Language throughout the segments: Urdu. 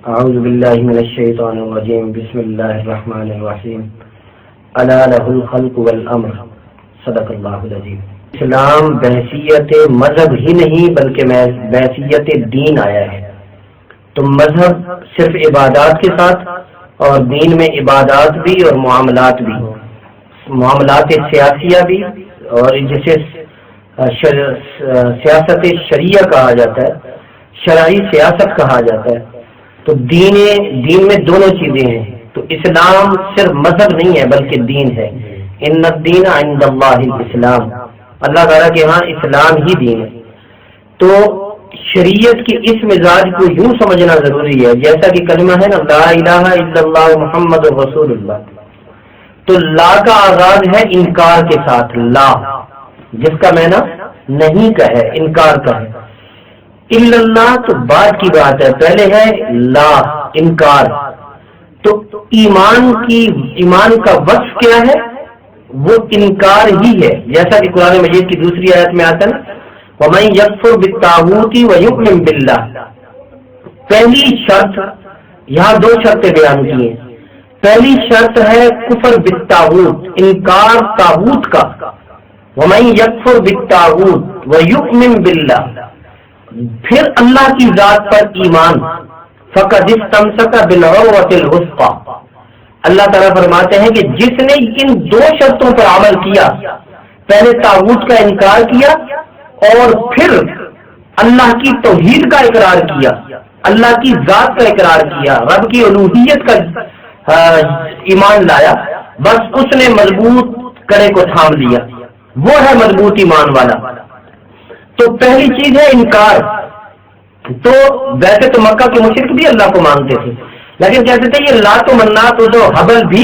اعوذ باللہ من الشیطان الرجیم بسم اللہ الرحمن الرحیم الا لہ الخلق والامر صدق اللہ العظیم۔ اسلام بحیثیت مذہب ہی نہیں بلکہ بحیثیت دین آیا ہے، تو مذہب صرف عبادات کے ساتھ اور دین میں عبادات بھی اور معاملات بھی، معاملات سیاسیہ بھی، اور جسے سیاست شریعہ کہا جاتا ہے، شرعی سیاست کہا جاتا ہے، تو دین میں دونوں چیزیں ہیں۔ تو اسلام صرف مذہب نہیں ہے بلکہ دین ہے۔ ان الدین عند اللہ الاسلام، اللہ تعالیٰ کے ہاں اسلام ہی دین ہے۔ تو شریعت کی اس مزاج کو یوں سمجھنا ضروری ہے جیسا کہ کلمہ ہے نا، لا الہ الا اللہ محمد رسول اللہ، تو لا کا آغاز ہے انکار کے ساتھ، لا جس کا معنی نہیں کا ہے، انکار کا ہے۔ الا اللہ تو بعد کی بات ہے، پہلے ہے لا انکار۔ تو ایمان کا وصف کیا ہے؟ وہ انکار ہی ہے، جیسا کہ قرآن مجید کی دوسری آیت میں آتا ہے نا، وَمَن يَكْفُرْ بِالطَّاغُوتِ وَيُؤْمِن بِاللَّهِ۔ پہلی شرط، یہاں دو شرطیں بیان کی ہیں۔ پہلی شرط ہے کفر بالطاغوت، انکار طاغوت کا، وَمَن يَكْفُرْ بِالطَّاغُوتِ وَيُؤْمِن بِاللَّهِ، پھر اللہ کی ذات پر ایمان، فقد استمسک بالعروۃ الوثقی۔ اللہ تعالیٰ فرماتے ہیں کہ جس نے ان دو شرطوں پر عمل کیا، پہلے طاغوت کا انکار کیا اور پھر اللہ کی توحید کا اقرار کیا، اللہ کی ذات کا اقرار کیا، رب کی الوہیت کا ایمان لایا، بس اس نے مضبوط کڑے کو تھام لیا، وہ ہے مضبوط ایمان والا۔ تو پہلی چیز ہے انکار۔ تو ویسے تو مکہ کے مشرک بھی اللہ کو مانتے تھے، لیکن کہتے تھے یہ لات و منات و حبل بھی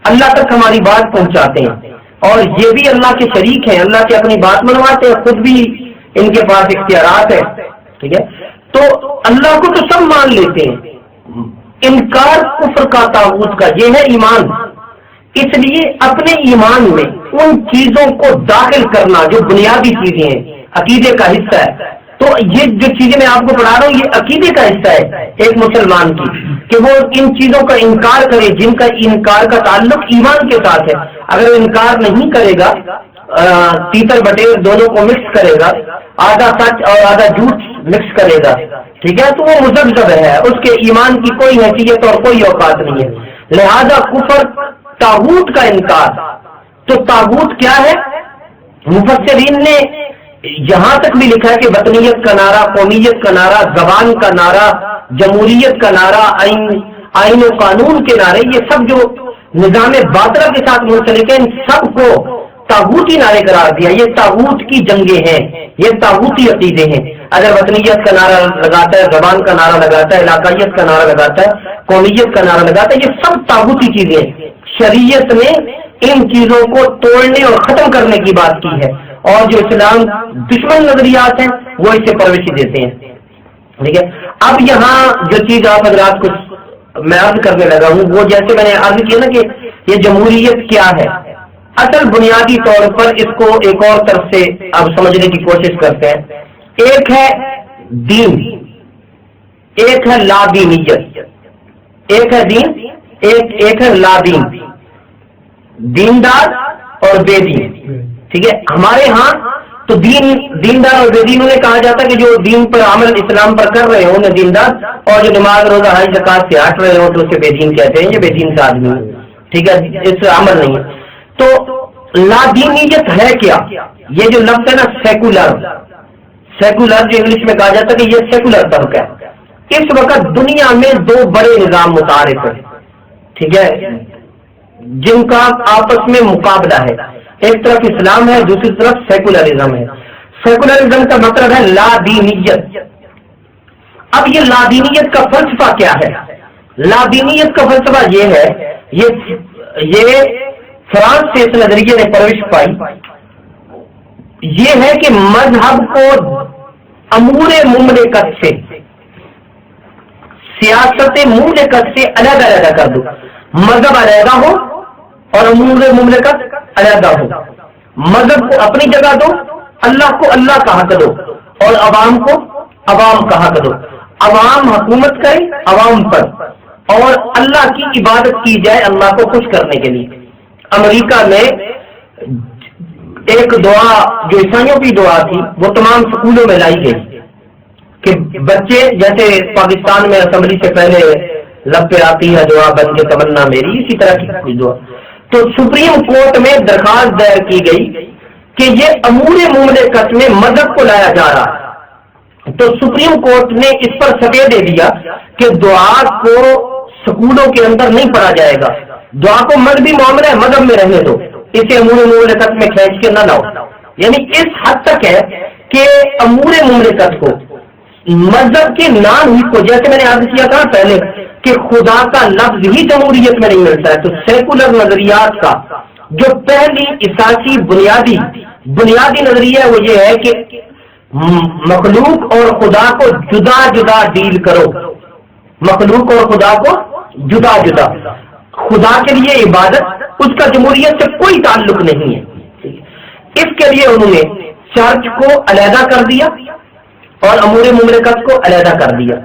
اللہ تک ہماری بات پہنچاتے ہیں، اور یہ بھی اللہ کے شریک ہیں، اللہ سے اپنی بات منواتے ہیں، خود بھی ان کے پاس اختیارات ہے، ٹھیک ہے۔ تو اللہ کو تو سب مان لیتے ہیں، انکار کفر کا طاغوت کا، یہ ہے ایمان۔ اس لیے اپنے ایمان میں ان چیزوں کو داخل کرنا جو بنیادی چیزیں ہیں، عقیدے کا حصہ ہے۔ تو یہ جو چیزیں میں آپ کو پڑھا رہا ہوں یہ عقیدے کا حصہ ہے ایک مسلمان کی، کہ وہ ان چیزوں کا انکار کرے جن کا انکار کا تعلق ایمان کے ساتھ ہے۔ اگر انکار نہیں کرے گا، تیتر بٹیر دونوں کو مکس کرے گا، آدھا سچ اور آدھا جھوٹ مکس کرے گا، ٹھیک ہے، تو وہ مذبذب ہے، اس کے ایمان کی کوئی حیثیت اور کوئی اوقات نہیں ہے۔ لہذا کفر طاغوت کا انکار۔ تو طاغوت کیا ہے؟ مفسرین نے یہاں تک بھی لکھا ہے کہ وطنیت کا نعرہ، قومیت کا نعرہ، زبان کا نعرہ، جمہوریت کا نعرہ، آئین و قانون کے نعرے، یہ سب جو نظام باطلہ کے ساتھ منسلک ہیں، ان سب کو طاغوتی نعرے قرار دیا۔ یہ طاغوت کی جنگیں ہیں، یہ طاغوتی عقیدے ہیں۔ اگر وطنیت کا نعرہ لگاتا ہے، زبان کا نعرہ لگاتا ہے، علاقائیت کا نعرہ لگاتا ہے، قومیت کا نعرہ لگاتا ہے، یہ سب طاغوتی چیزیں ہیں۔ شریعت نے ان چیزوں کو توڑنے اور ختم کرنے کی بات کی ہے، اور جو اسلام دشمن نظریات ہیں وہ اسے پروشی دیتے ہیں، ٹھیک ہے۔ اب یہاں جو چیز آپ حضرات کو میں عرض کرنے لگا ہوں، وہ جیسے میں نے عرض کیا نا کہ یہ جمہوریت کیا ہے، اصل بنیادی طور پر اس کو ایک اور طرف سے اب سمجھنے کی کوشش کرتے ہیں۔ ایک ہے دین، ایک ہے لا دینیت، ایک ہے دین، ایک ہے لا دین، دیندار اور بے دین، ٹھیک ہے۔ ہمارے ہاں تو دیندار اور بے دین انہیں کہا جاتا ہے کہ جو دین پر عمل اسلام پر کر رہے ہوں انہیں دیندار، اور جو نماز روزہ حج زکات سے ہٹ رہے ہوں تو اسے بے دین کہتے ہیں، یہ بے دین کا آدمی ہے، ٹھیک ہے، اس سے عمل نہیں ہے۔ تو لا دینیت ہے کیا؟ یہ جو لفظ ہے نا سیکولر جو انگلش میں کہا جاتا ہے کہ یہ سیکولر طبقہ ہے۔ اس وقت دنیا میں دو بڑے نظام متعارف ہیں، ٹھیک ہے، جن کا آپس میں مقابلہ ہے۔ ایک طرف اسلام ہے، دوسری طرف سیکولرزم ہے۔ سیکولرزم کا مطلب ہے لا دینیت۔ اب یہ لا دینیت کا فلسفہ کیا ہے؟ لا دینیت کا فلسفہ یہ ہے، یہ فرانس سے اس نظریے نے پرورش پائی، یہ ہے کہ مذہب کو امور مملکت سے، سیاست مملکت سے الگ علیحدہ کر دو۔ مذہب علیحدہ ہو اور امور مملکت علیحدہ ہو۔ مذہب کو اپنی جگہ دو، اللہ کو اللہ کا حق دو، اور عوام کو عوام کا حق دو۔ عوام حکومت کرے عوام پر اور اللہ کی عبادت کی جائے اللہ کو خوش کرنے کے لیے. امریکہ میں ایک دعا جو عیسائیوں کی دعا تھی وہ تمام سکولوں میں لائی گئی کہ بچے جیسے پاکستان میں اسمبلی سے پہلے لب پہ آتی ہے دعا بن کے تمنا میری، اسی طرح کی کوئی دعا. تو سپریم کورٹ میں درخواست دائر کی گئی کہ یہ امور مملکت میں مذہب کو لایا جا رہا ہے. تو سپریم کورٹ نے اس پر سٹے دے دیا کہ دعا کو سکولوں کے اندر نہیں پڑھا جائے گا، دعا کو مذہبی معاملہ مذہب میں رہنے دو، اسے امور مملکت میں کھینچ کے نہ لاؤ. یعنی اس حد تک ہے کہ امور مملکت کو مذہب کے نام ہی کو، جیسے میں نے عرض کیا تھا پہلے کہ خدا کا لفظ ہی جمہوریت میں نہیں ملتا ہے، تو سیکولر نظریات کا جو پہلی اساسی بنیادی نظریہ ہے وہ یہ ہے کہ مخلوق اور خدا کو جدا جدا ڈیل کرو، مخلوق اور خدا کو جدا جدا. خدا کے لیے عبادت اس کا جمہوریت سے کوئی تعلق نہیں ہے. اس کے لیے انہوں نے چرچ کو علیحدہ کر دیا اور امور مملکت کو علیحدہ کر دیا.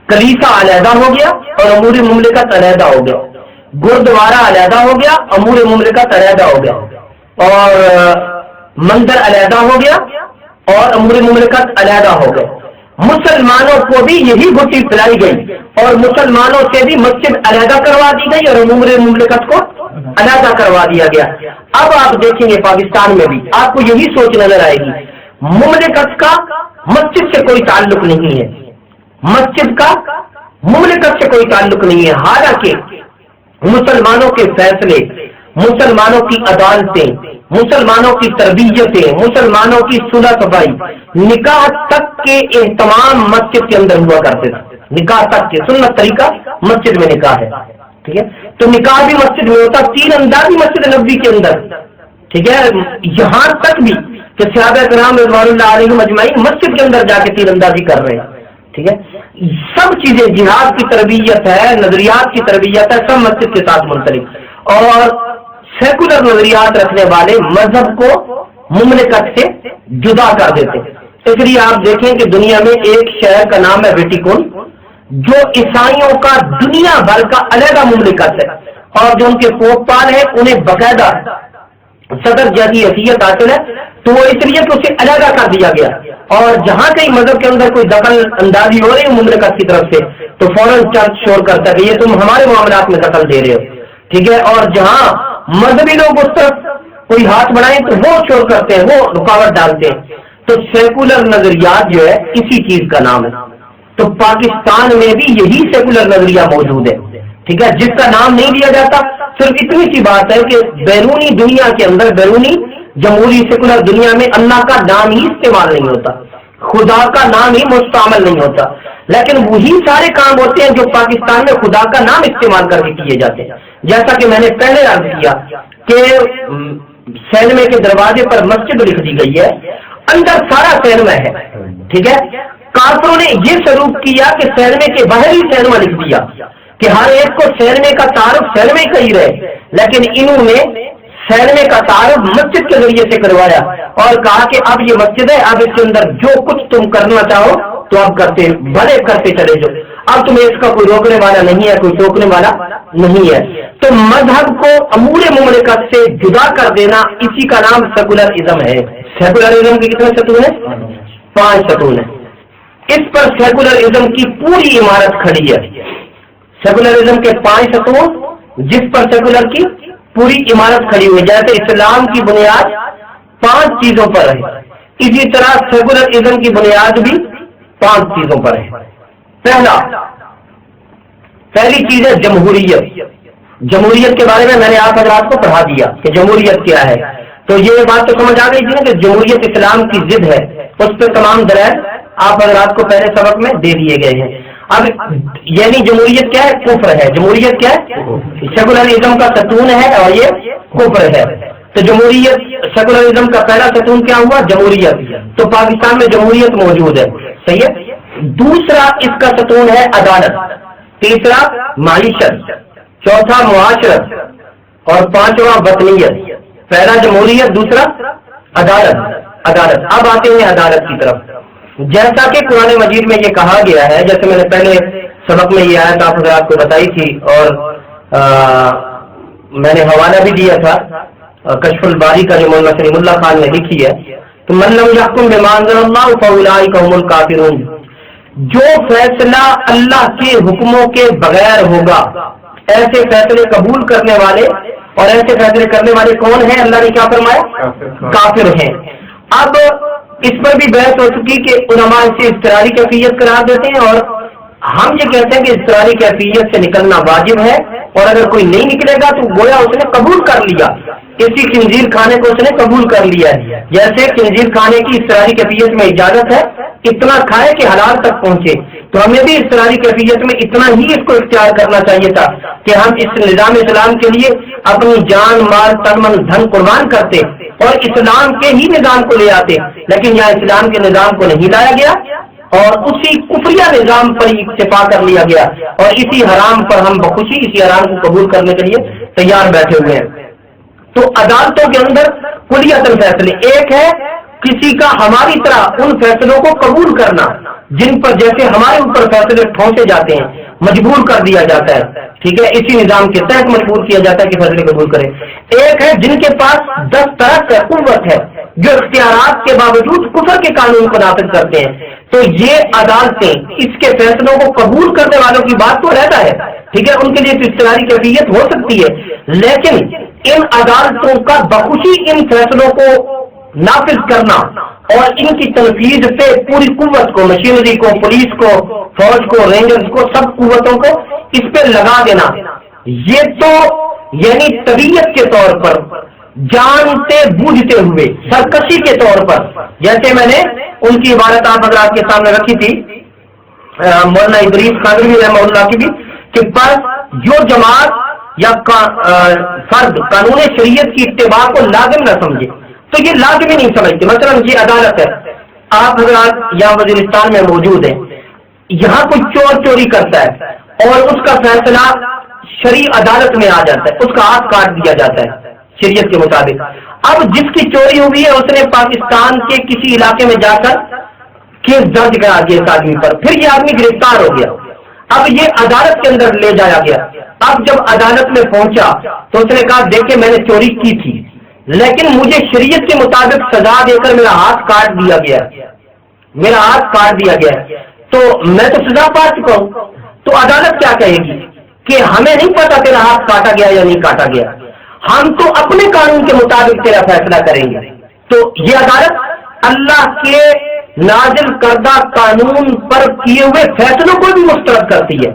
کلیسا علیحدہ ہو گیا اور امور مملکت علیحدہ ہو گیا. گردوارہ علیحدہ ہو گیا، امور مملکت علیحدہ ہو گیا. اور مندر علیحدہ ہو گیا اور امور مملکت علیحدہ ہو گئے. مسلمانوں کو بھی یہی گھٹی پھیلائی گئی اور مسلمانوں سے بھی مسجد علیحدہ کروا دی گئی اور امور مملکت کو علیحدہ کروا دیا گیا. اب آپ دیکھیں گے پاکستان میں بھی آپ کو یہی سوچ نظر آئے گی، مملکت کا مسجد سے کوئی تعلق نہیں ہے، مسجد کا مملکت سے کوئی تعلق نہیں ہے. حالانکہ مسلمانوں کے فیصلے، مسلمانوں کی عدالتیں، مسلمانوں کی تربیتیں، مسلمانوں کی صلح صفائی، نکاح تک کے اہتمام مسجد کے اندر ہوا کرتے تھے. نکاح تک کے سنت طریقہ مسجد میں نکاح ہے، ٹھیک ہے. تو نکاح بھی مسجد میں ہوتا، تیر اندازی مسجد نبوی کے اندر، ٹھیک ہے. یہاں تک بھی کہ صحابہ کرام رضوان اللہ علیہم اجمعین مسجد کے اندر جا کے تیر اندازی کر رہے ہیں، ٹھیک ہے. سب چیزیں جہاد کی تربیت ہے، نظریات کی تربیت ہے، سب مسجد کے ساتھ منسلک. اور سیکولر نظریات رکھنے والے مذہب کو مملکت سے جدا کر دیتے. اس لیے آپ دیکھیں کہ دنیا میں ایک شہر کا نام ہے ویٹیکن، جو عیسائیوں کا دنیا بھر کا علیحدہ مملکت ہے، اور جو ان کے پوپ پال ہیں انہیں باقاعدہ صدر جیسی حیثیت حاصل ہے. تو وہ اس لیے کہ اسے علیحدہ کر دیا گیا، اور جہاں کہیں مذہب کے اندر کوئی دخل اندازی ہو رہی ہے مملکت کی طرف سے تو فوراً چرچ شور کرتا ہے کہ یہ تم ہمارے معاملات میں دخل دے رہے ہو، ٹھیک ہے. اور جہاں مذہبی لوگ اس طرف کوئی ہاتھ بڑھائیں تو وہ شور کرتے ہیں، وہ رکاوٹ ڈالتے ہیں. تو سیکولر نظریات جو ہے اسی چیز کا نام ہے. تو پاکستان میں بھی یہی سیکولر نظریہ موجود ہے، ٹھیک ہے، جس کا نام نہیں لیا جاتا. صرف اتنی سی بات ہے کہ بیرونی دنیا کے اندر، بیرونی جمہوری سیکولر دنیا میں اللہ کا نام ہی استعمال نہیں ہوتا، خدا کا نام ہی مستعمل نہیں ہوتا. لیکن وہی سارے کام ہوتے ہیں جو پاکستان میں خدا کا نام استعمال کر کے کیے جاتے ہیں. جیسا کہ میں نے پہلے عرض کیا کہ سینمے کے دروازے پر مسجد لکھ دی گئی ہے، اندر سارا سینما ہے، ٹھیک ہے. کافروں نے یہ سلوک کیا کہ سینمے کے باہر ہی سینما لکھ دیا کہ ہر ایک کو سینمے کا تعارف سینمے کا ہی رہے. لیکن انہوں نے سینمے کا تعارف مسجد کے ذریعے سے کروایا اور کہا کہ اب یہ مسجد ہے، اب اس کے اندر جو کچھ تم کرنا چاہو تو اب کرتے بھلے کرتے چلے جاؤ، اب تمہیں اس کا کوئی روکنے والا نہیں ہے، کوئی ٹوکنے والا نہیں ہے. تو مذہب کو امور مملکت سے جدا کر دینا، اسی کا نام سیکولرزم ہے. سیکولرزم کے کتنے ستون ہیں؟ 5 ستون ہیں. اس پر سیکولرزم کی پوری عمارت کھڑی ہے. سیکولرزم کے 5 ستون جس پر سیکولر کی پوری عمارت کھڑی ہوئی. جیسے اسلام کی بنیاد 5 چیزوں پر ہے، اسی طرح سیکولرزم کی بنیاد بھی 5 چیزوں پر ہے. پہلی چیز ہے جمہوریت. جمہوریت کے بارے میں نے آپ حضرات کو پڑھا دیا کہ جمہوریت کیا ہے. تو یہ بات تو سمجھ آ گئی تھی نا کہ جمہوریت اسلام کی ضد ہے. اس پہ تمام دلائل آپ حضرات کو پہلے سبق میں دے دیے گئے ہیں. اب یعنی جمہوریت کیا ہے؟ کفر ہے. جمہوریت کیا ہے؟ سیکولرزم کا ستون ہے اور یہ کفر ہے. تو جمہوریت، سیکولرزم کا پہلا ستون کیا ہوا؟ جمہوریت. تو پاکستان میں جمہوریت موجود ہے، صحیح ہے. دوسرا اس کا ستون ہے عدالت، تیسرا معیشت، چوتھا معاشرت اور 5واں وطنیت. پہلا جمہوریت، دوسرا عدالت. اب آتے ہیں عدالت کی طرف. جیسا کہ قرآن مجید میں یہ کہا گیا ہے، جیسے میں نے پہلے سبق میں یہ آیت آپ حضرات کو بتائی تھی اور میں نے حوالہ بھی دیا تھا کشف الباری کا جو مولانا سلیم اللہ خان نے لکھی ہے کہ من لم یحکم بما انزل اللہ فاولئک هم الکافرون، جو فیصلہ اللہ کے حکموں کے بغیر ہوگا، ایسے فیصلے قبول کرنے والے اور ایسے فیصلے کرنے والے کون ہیں؟ اللہ نے کیا فرمایا؟ کافر ہیں۔ اب اس پر بھی بحث ہو چکی کہ علماء اسے اضطراری کیفیت قرار دیتے ہیں، اور ہم یہ کہتے ہیں کہ اضطراری کیفیت سے نکلنا واجب ہے، اور اگر کوئی نہیں نکلے گا تو گویا اس نے قبول کر لیا، اسی خنزیر کھانے کو اس نے قبول کر لیا ہے۔ جیسے خنزیر کھانے کی اضطراری کیفیت میں اجازت ہے، اتنا کھائے کہ حلال تک پہنچے، تو ہمیں بھی اضطراری کیفیت میں اتنا ہی اس کو اختیار کرنا چاہیے تھا کہ ہم اس نظام اسلام کے لیے اپنی جان مال تن من دھن قربان کرتے اور اسلام کے ہی نظام کو لے آتے، لیکن یہاں اسلام کے نظام کو نہیں لایا گیا اور اسی کفریہ نظام پر اکتفا کر لیا گیا، اور اسی حرام پر ہم بخوشی اسی حرام کو قبول کرنے کے لیے تیار بیٹھے ہوئے ہیں۔ تو عدالتوں کے اندر کلیتاً فیصلے، ایک ہے کسی کا ہماری طرح ان فیصلوں کو قبول کرنا جن پر جیسے ہمارے اوپر فیصلے ٹھونسے جاتے ہیں، مجبور کر دیا جاتا ہے، ٹھیک ہے، اسی نظام کے تحت مجبور کیا جاتا ہے کہ فیصلے قبول کریں۔ ایک ہے جن کے پاس دسترس ہے، قوت ہے، جو اختیارات کے باوجود کفر کے قانون کو نافذ کرتے ہیں، تو یہ عدالتیں اس کے فیصلوں کو قبول کرنے والوں کی بات تو رہتا ہے، ٹھیک ہے، ان کے لیے تو اضطراری کیفیت ہو سکتی ہے، لیکن ان عدالتوں کا بخوشی ان فیصلوں کو نافذ کرنا اور ان کی تنفیذ سے پوری قوت کو، مشینری کو، پولیس کو، فوج کو، رینجرز کو، سب قوتوں کو اس پہ لگا دینا، یہ تو یعنی طبیعت کے طور پر جانتے بوجھتے ہوئے سرکشی کے طور پر، جیسے میں نے ان کی عبارت آپ حضرات کے سامنے رکھی تھی مولانا ادریس خانوی رحمہ اللہ کی بھی، کہ بس جو جماعت یا فرد قانون شریعت کی اتباع کو لازم نہ سمجھے تو یہ لازمی نہیں سمجھتے۔ مثلا یہ عدالت ہے، آپ حضرات یہاں وزیرستان میں موجود ہیں، یہاں کوئی چور چوری کرتا ہے اور اس کا فیصلہ شرعی عدالت میں آ جاتا ہے، اس کا ہاتھ کاٹ دیا جاتا ہے شریعت کے مطابق۔ اب جس کی چوری ہوئی ہے اس نے پاکستان کے کسی علاقے میں جا کر کیس درج کرا دیا اس آدمی پر، پھر یہ آدمی گرفتار ہو گیا، اب یہ عدالت کے اندر لے جایا گیا۔ اب جب عدالت میں پہنچا تو اس نے کہا دیکھیں میں نے چوری کی تھی لیکن مجھے شریعت کے مطابق سزا دے کر میرا ہاتھ کاٹ دیا گیا، میرا ہاتھ کاٹ دیا گیا، تو میں تو سزا پا چکا ہوں۔ تو عدالت کیا کہے گی کہ ہمیں نہیں پتا تیرا ہاتھ کاٹا گیا یا نہیں کاٹا گیا، ہم تو اپنے قانون کے مطابق تیرا فیصلہ کریں گے۔ تو یہ عدالت اللہ کے نازل کردہ قانون پر کیے ہوئے فیصلوں کو بھی مسترد کرتی ہے،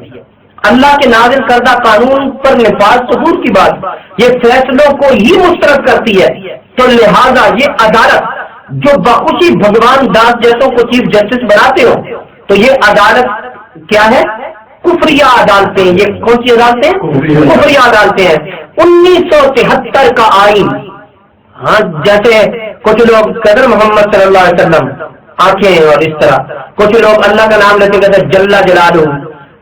اللہ کے نازل کردہ قانون پر نفاذ تو دور کی بات، یہ فیصلوں کو ہی مسترد کرتی ہے۔ تو لہذا یہ عدالت جو بخوشی بھگوان داس جیسوں کو چیف جسٹس بناتے ہو، تو یہ عدالت کیا ہے؟ کفریہ عدالتیں۔ یہ کون سی عدالتیں؟ کفریہ عدالتیں ہیں۔ 1973 کا آئین، ہاں جیسے کچھ لوگ قدر محمد صلی اللہ علیہ وسلم آنکھیں اور اس طرح، کچھ لوگ اللہ کا نام لیتے کہتے جل جلالہ،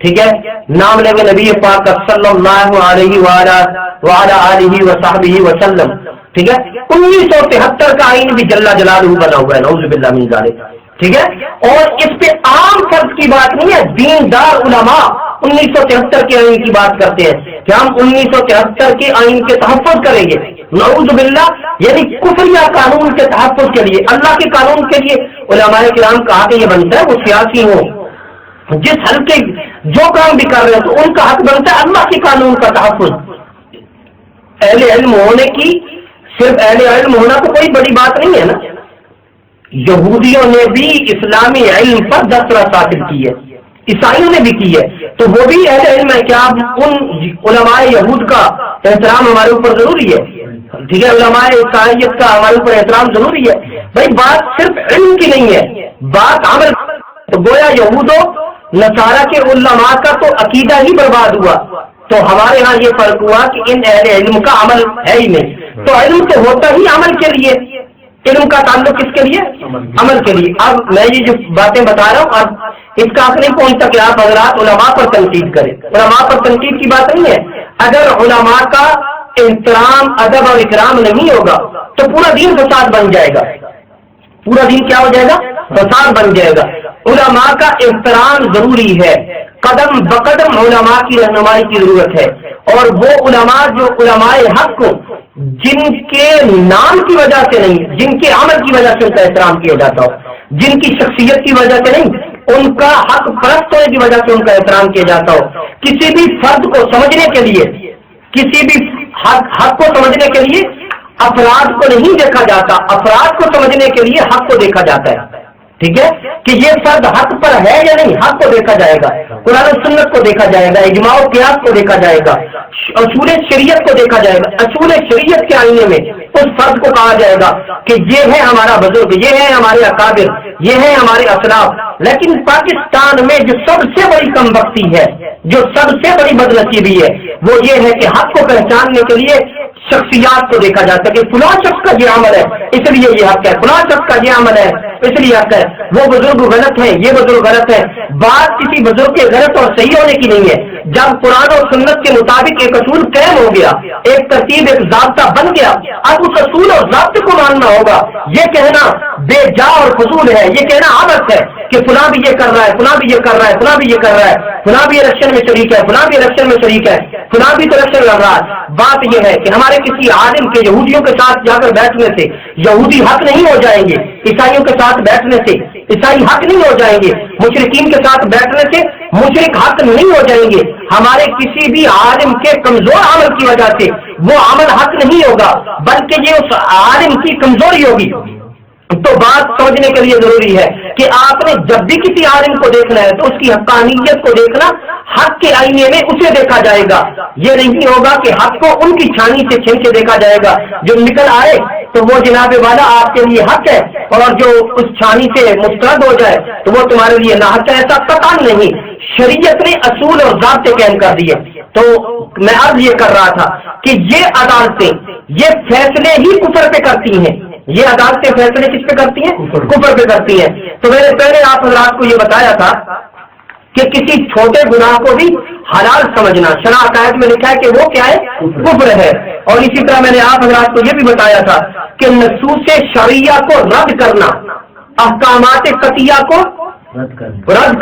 ٹھیک ہے، نام لیں گے نبی پاک صلی اللہ علیہ وعلی آلہ وصحبہ وسلم، ٹھیک ہے۔ 1973 کا آئین بھی جل جلالہ بنا ہوا ہے، نعوذ باللہ من ذالک، ٹھیک ہے، اور اس پہ عام فرد کی بات نہیں ہے، دیندار علماء 1973 کے آئین کی بات کرتے ہیں کہ ہم 1973 کے آئین کے تحفظ کریں گے، نعوذ باللہ، یعنی کفریہ قانون کے تحفظ کے لیے، اللہ کے قانون کے لیے علماء کرام کا حق یہ بنتا ہے وہ سیاسی ہو، جس حلقے جو کام بھی کر رہے ہیں تو ان کا حق بنتا ہے اللہ کے قانون کا تحفظ۔ اہل علم ہونے کی، صرف اہل علم ہونا تو کوئی بڑی بات نہیں ہے نا، یہودیوں نے بھی اسلامی علم پر دسترس حاصل کی ہے، عیسائیوں نے بھی کی ہے، تو وہ بھی اہل علم ہے۔ کیا ان علماء یہود کا احترام ہمارے اوپر ضروری ہے؟ ٹھیک ہے، علماء عیسائیت کا ہمارے اوپر احترام ضروری ہے۔ بھائی بات صرف علم کی نہیں ہے، بات عمل، تو گویا یہود و نصارہ کے علماء کا تو عقیدہ ہی برباد ہوا، تو ہمارے ہاں یہ فرق ہوا کہ ان اہل علم کا عمل ہے ہی نہیں، تو علم تو ہوتا ہی عمل کے لیے، علم کا تعلق کس کے لیے؟ عمل کے لیے۔ اب میں یہ جو باتیں بتا رہا ہوں اب اس کا حق نہیں پہنچتا کہ آپ حضرات علماء پر تنقید کریں، علماء پر تنقید کی بات نہیں ہے، اگر علماء کا احترام ادب اور اکرام نہیں ہوگا تو پورا دین فساد بن جائے گا۔ پورا دین کیا ہو جائے گا؟ فساد بن جائے گا. علماء کا احترام ضروری ہے، قدم بقدم علماء کی رہنمائی کی ضرورت ہے. اور وہ علماء جو علماء حق کو جن کے نام کی وجہ سے نہیں، جن کے عمل کی وجہ سے ان کا احترام کیا جاتا ہو، جن کی شخصیت کی وجہ سے نہیں، ان کا حق پرست ہونے کی وجہ سے ان کا احترام کیا جاتا ہو. کسی بھی فرد کو سمجھنے کے لیے، کسی بھی حق کو سمجھنے کے لیے افراد کو نہیں دیکھا جاتا، افراد کو سمجھنے کے لیے حق کو دیکھا جاتا ہے. ٹھیک ہے کہ یہ فرد حق پر ہے یا نہیں، حق کو دیکھا جائے گا، قرآن و سنت کو دیکھا جائے گا، اجماع و قیاس کو دیکھا جائے گا، اصول شریعت کو دیکھا جائے گا. اصول شریعت کے آئینے میں اس فرد کو کہا جائے گا کہ یہ ہے ہمارا بزرگ، یہ ہے ہمارے اکابر، یہ ہے ہمارے اسلاف. لیکن پاکستان میں جو سب سے بڑی کم بختی ہے، جو سب سے بڑی بدنصیبی ہے، وہ یہ ہے کہ حق کو پہچاننے کے لیے شخصیات کو دیکھا جاتا ہے کہ فلاں شخص کا یہ عمل ہے اس لیے یہ حق ہے، فلاں شخص کا یہ عمل ہے اس لیے حق ہے، وہ بزرگ غلط ہے، یہ بزرگ غلط ہے. بات کسی بزرگ کے غلط اور صحیح ہونے کی نہیں ہے. جب قرآن اور سنت کے مطابق ایک اصول قائم ہو گیا، ایک ترتیب، ایک ضابطہ بن گیا، اب اس اصول اور ضابطے کو ماننا ہوگا. یہ کہنا بے جا اور فضول ہے، یہ کہنا عبث ہے کہ فلاں بھی یہ کر رہا ہے، فلاں بھی یہ کر رہا ہے، فلاں بھی یہ کر رہا ہے، فلاں بھی الیکشن میں شریک ہے، فلاں بھی الیکشن میں شریک ہے، فلاں بھی تو الیکشن لڑ رہا ہے. بات یہ ہے کہ ہمارے کسی عالم کے یہودیوں کے ساتھ جا کر بیٹھنے سے یہودی حق نہیں ہو جائیں گے، عیسائیوں کے ساتھ بیٹھنے سے عیسائی حق نہیں ہو جائیں گے، مشرکین کے ساتھ بیٹھنے سے مشرک حق نہیں ہو جائیں گے. ہمارے کسی بھی عالم کے کمزور عمل کی وجہ سے وہ عمل حق نہیں ہوگا، بلکہ یہ اس عالم کی کمزوری ہوگی. تو بات سمجھنے کے لیے ضروری ہے کہ آپ نے جب بھی کسی عالم کو دیکھنا ہے تو اس کی حقانیت کو دیکھنا، حق کے آئینے میں اسے دیکھا جائے گا. یہ نہیں ہوگا کہ حق کو ان کی چھانی سے چھین کے دیکھا جائے گا، جو نکل آئے تو وہ جناب والا آپ کے لیے حق ہے، اور جو اس چھانی سے مسترد ہو جائے تو وہ تمہارے لیے نہ حق ہے. ایسا قطعاً نہیں. شریعت نے اصول اور ضابطے قائم کر دیے. تو میں عرض یہ کر رہا تھا کہ یہ عدالتیں یہ فیصلے ہی کفر پہ کرتی ہیں، یہ عدالتیں فیصلے کس پہ کرتی ہیں؟ کفر پہ کرتی ہیں. تو میں نے پہلے آپ حضرات کو یہ بتایا تھا کہ کسی چھوٹے گناہ کو بھی حلال سمجھنا شرع عقائد میں لکھا ہے کہ وہ کیا ہے؟ کفر ہے. اور اسی طرح میں نے آپ حضرات کو یہ بھی بتایا تھا کہ نصوص شرعیہ کو رد کرنا، احکامات قطعیہ کو رد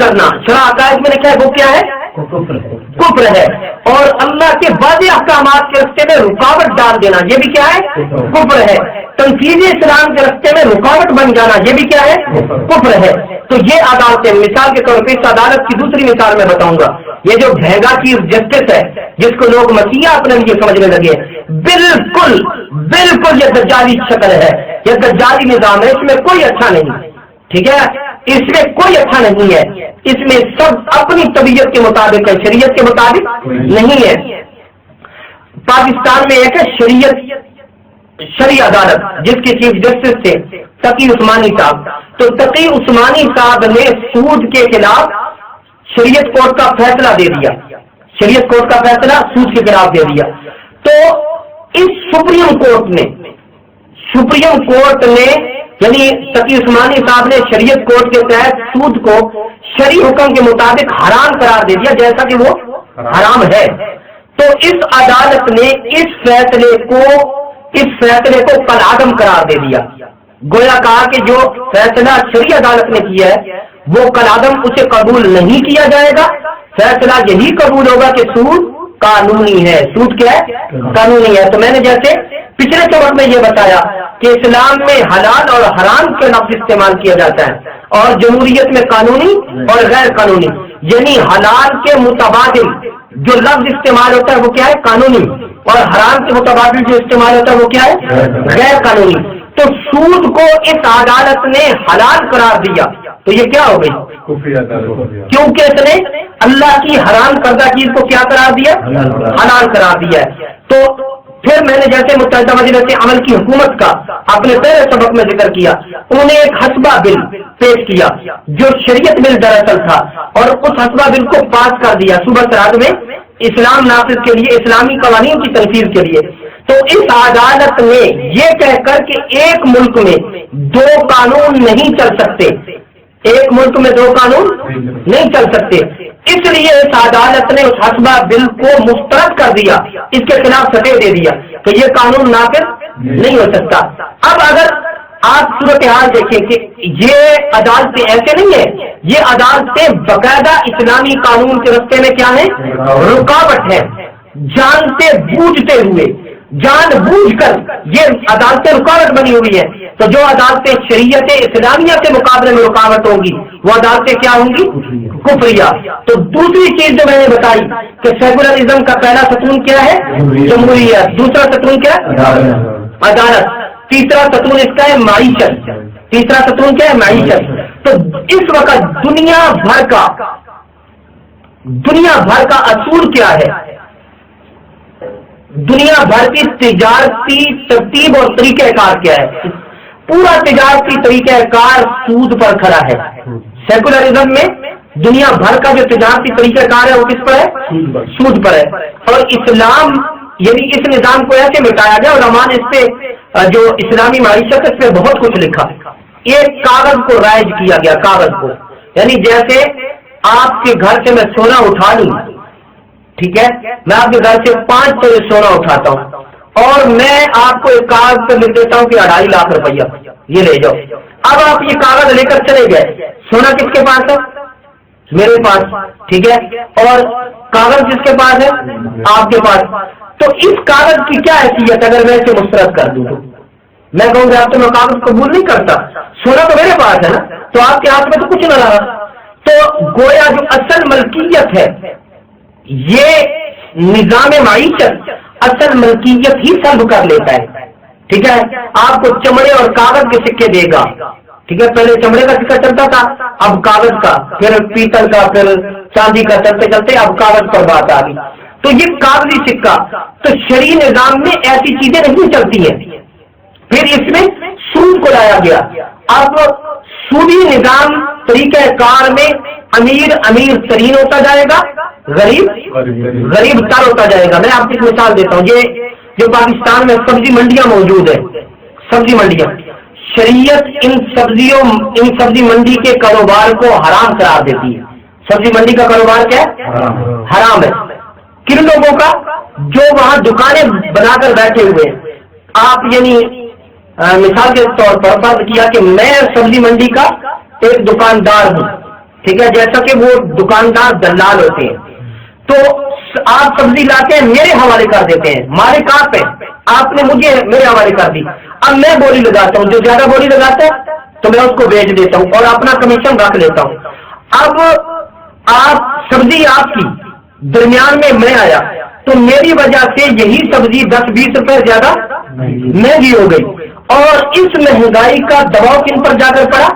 کرنا شرع عقائد میں لکھا ہے وہ کیا ہے؟ کفر ہے. اور اللہ کے واضح احکامات کے راستے میں رکاوٹ ڈال دینا یہ بھی کیا ہے؟ کفر ہے. تنفیذ اسلام کے راستے میں رکاوٹ بن جانا یہ بھی کیا ہے؟ کفر ہے. تو یہ عدالتیں، مثال کے طور پہ اس عدالت کی دوسری مثال میں بتاؤں گا. یہ جو بھیگا چیف جسٹس ہے جس کو لوگ مسیحا اپنے لیے سمجھنے لگے، بالکل بالکل یہ دجالی شکل ہے، یہ دجالی نظام ہے، اس میں کوئی اچھا نہیں. ٹھیک ہے، اس میں کوئی اچھا نہیں ہے. اس میں سب اپنی طبیعت کے مطابق ہے، شریعت کے مطابق نہیں ہے. پاکستان میں ایک ہے شرعی عدالت جس کے چیف جسٹس تھے تقی عثمانی صاحب. تو تقی عثمانی صاحب نے سود کے خلاف شریعت کورٹ کا فیصلہ دے دیا، شریعت کورٹ کا فیصلہ سود کے خلاف دے دیا. تو اس سپریم کورٹ نے یعنی تقی عثمانی صاحب نے شریعت کورٹ کے تحت سود کو شرعی حکم کے مطابق حرام قرار دے دیا جیسا کہ وہ حرام ہے. تو اس عدالت نے اس فیصلے کو کالعدم قرار دے دیا. گویا کہا کہ جو فیصلہ شرعی عدالت نے کیا ہے وہ کالعدم اسے قبول نہیں کیا جائے گا. فیصلہ یہی قبول ہوگا کہ سود قانونی ہے. سود کیا ہے؟ قانونی ہے. تو میں نے جیسے پچھلے سبق میں یہ بتایا کہ اسلام میں حلال اور حرام کے لفظ استعمال کیا جاتا ہے، اور جمہوریت میں قانونی اور غیر قانونی، یعنی حلال کے متبادل جو لفظ استعمال ہوتا ہے وہ کیا ہے؟ قانونی، اور حرام کے متبادل جو استعمال ہوتا ہے وہ کیا ہے؟ غیر قانونی. تو سود کو اس عدالت نے حلال قرار دیا تو یہ کیا ہو گئی؟ کیونکہ اس نے اللہ کی حرام کردہ چیز کو کیا قرار دیا؟ حلال قرار دیا ہے. تو پھر میں نے جیسے متحدہ مجلس عمل کی حکومت کا اپنے پہلے سبق میں ذکر کیا، انہوں نے ایک حسبہ بل پیش کیا جو شریعت بل دراصل تھا، اور اس حسبہ بل کو پاس کر دیا صوبہ سرحد میں اسلام نافذ کے لیے، اسلامی قوانین کی تنفیذ کے لیے. تو اس عدالت نے یہ کہہ کر کہ ایک ملک میں دو قانون نہیں چل سکتے، ایک ملک میں دو قانون نہیں چل سکتے، اس لیے اس عدالت نے اس حسبہ بل کو مسترد کر دیا، اس کے خلاف سٹے دے دیا کہ یہ قانون نافذ نہیں ہو سکتا. اب اگر آپ صورتحال دیکھیں کہ یہ عدالتیں ایسے نہیں ہیں، یہ عدالتیں باقاعدہ اسلامی قانون کے راستے میں کیا ہے، رکاوٹ ہے، جانتے بوجھتے ہوئے، جان بوجھ کر یہ عدالتیں رکاوٹ بنی ہوئی ہے۔ تو جو عدالتیں شریعت اسلامیہ کے مقابلے میں رکاوٹ ہوں گی وہ عدالتیں کیا ہوں گی، کفریہ۔ تو دوسری چیز جو میں نے بتائی کہ سیکولرزم کا پہلا ستون کیا ہے، جمہوریت، دوسرا ستون کیا ہے، عدالت، تیسرا ستون اس کا ہے معیشت، تیسرا ستون کیا ہے، معیشت۔ تو اس وقت دنیا بھر کا اصول کیا ہے، دنیا بھر کی تجارتی ترتیب اور طریقہ کار کیا ہے، پورا تجارتی طریقہ کار سود پر کھڑا ہے۔ سیکولرزم میں دنیا بھر کا جو تجارتی طریقہ کار ہے وہ کس پر ہے، سود پر ہے۔ اور اسلام یعنی اس نظام کو ایسے مٹایا گیا، علماء نے اس پہ جو اسلامی معیشت اس پہ بہت کچھ لکھا۔ ایک کاغذ کو رائج کیا گیا، کاغذ کو، یعنی جیسے آپ کے گھر سے میں سونا اٹھا لوں، ٹھیک ہے، میں آپ کے گھر سے 5 تولے سونا اٹھاتا ہوں اور میں آپ کو ایک کاغذ پہ لکھ دیتا ہوں کہ 2.5 لاکھ روپیہ یہ لے جاؤ۔ اب آپ یہ کاغذ لے کر چلے گئے، سونا کس کے پاس ہے، میرے پاس، ٹھیک ہے، اور کاغذ کس کے پاس ہے، آپ کے پاس۔ تو اس کاغذ کی کیا حیثیت اگر میں اسے مسترد کر دوں تو میں کہوں گا آپ تو میں کاغذ قبول نہیں کرتا، سونا تو میرے پاس ہے نا، تو آپ کے ہاتھ میں تو کچھ نہ رہا۔ تو گویا جو اصل ملکیت ہے، یہ نظام معیشت اصل ملکیت ہی سلب کر لیتا ہے، ٹھیک ہے۔ آپ کو چمڑے اور کاغذ کے سکے دے گا، ٹھیک ہے، پہلے چمڑے کا سکہ چلتا تھا، اب کاغذ کا، پھر پیتل کا، پھر چاندی کا، چلتے چلتے اب کاغذ پر بات آ گئی۔ تو یہ کاغذی سکہ، تو شرعی نظام میں ایسی چیزیں نہیں چلتی ہیں۔ پھر اس میں سود کو لایا گیا، اب سودی نظام طریقہ کار میں امیر ترین ہوتا جائے گا، غریب تر ہوتا جائے گا۔ میں آپ کو ایک مثال دیتا ہوں، یہ جو پاکستان میں سبزی منڈیاں موجود ہیں، سبزی منڈیاں، شریعت ان سبزی منڈی کے کاروبار کو حرام قرار دیتی ہے۔ سبزی منڈی کا کاروبار کیا ہے، حرام ہے۔ کن لوگوں کا، جو وہاں دکانیں بنا کر بیٹھے ہوئے، آپ یعنی مثال کے طور پر فرض کیا کہ میں سبزی منڈی کا ایک دکاندار ہوں، ٹھیک ہے، جیسا کہ وہ دکاندار دلال ہوتے ہیں، تو آپ سبزی لا کے میرے حوالے کر دیتے ہیں، مالک آپ ہیں، آپ نے مجھے میرے حوالے کر دی، اب میں بولی لگاتا ہوں، جو زیادہ بولی لگاتا ہے تو میں اس کو بیچ دیتا ہوں اور اپنا کمیشن رکھ لیتا ہوں۔ اب آپ سبزی آپ کی، درمیان میں میں آیا تو میری وجہ سے یہی سبزی 10-20 روپے زیادہ مہنگی ہو گئی، اور اس مہنگائی کا دباؤ کن پر جا کر پڑا،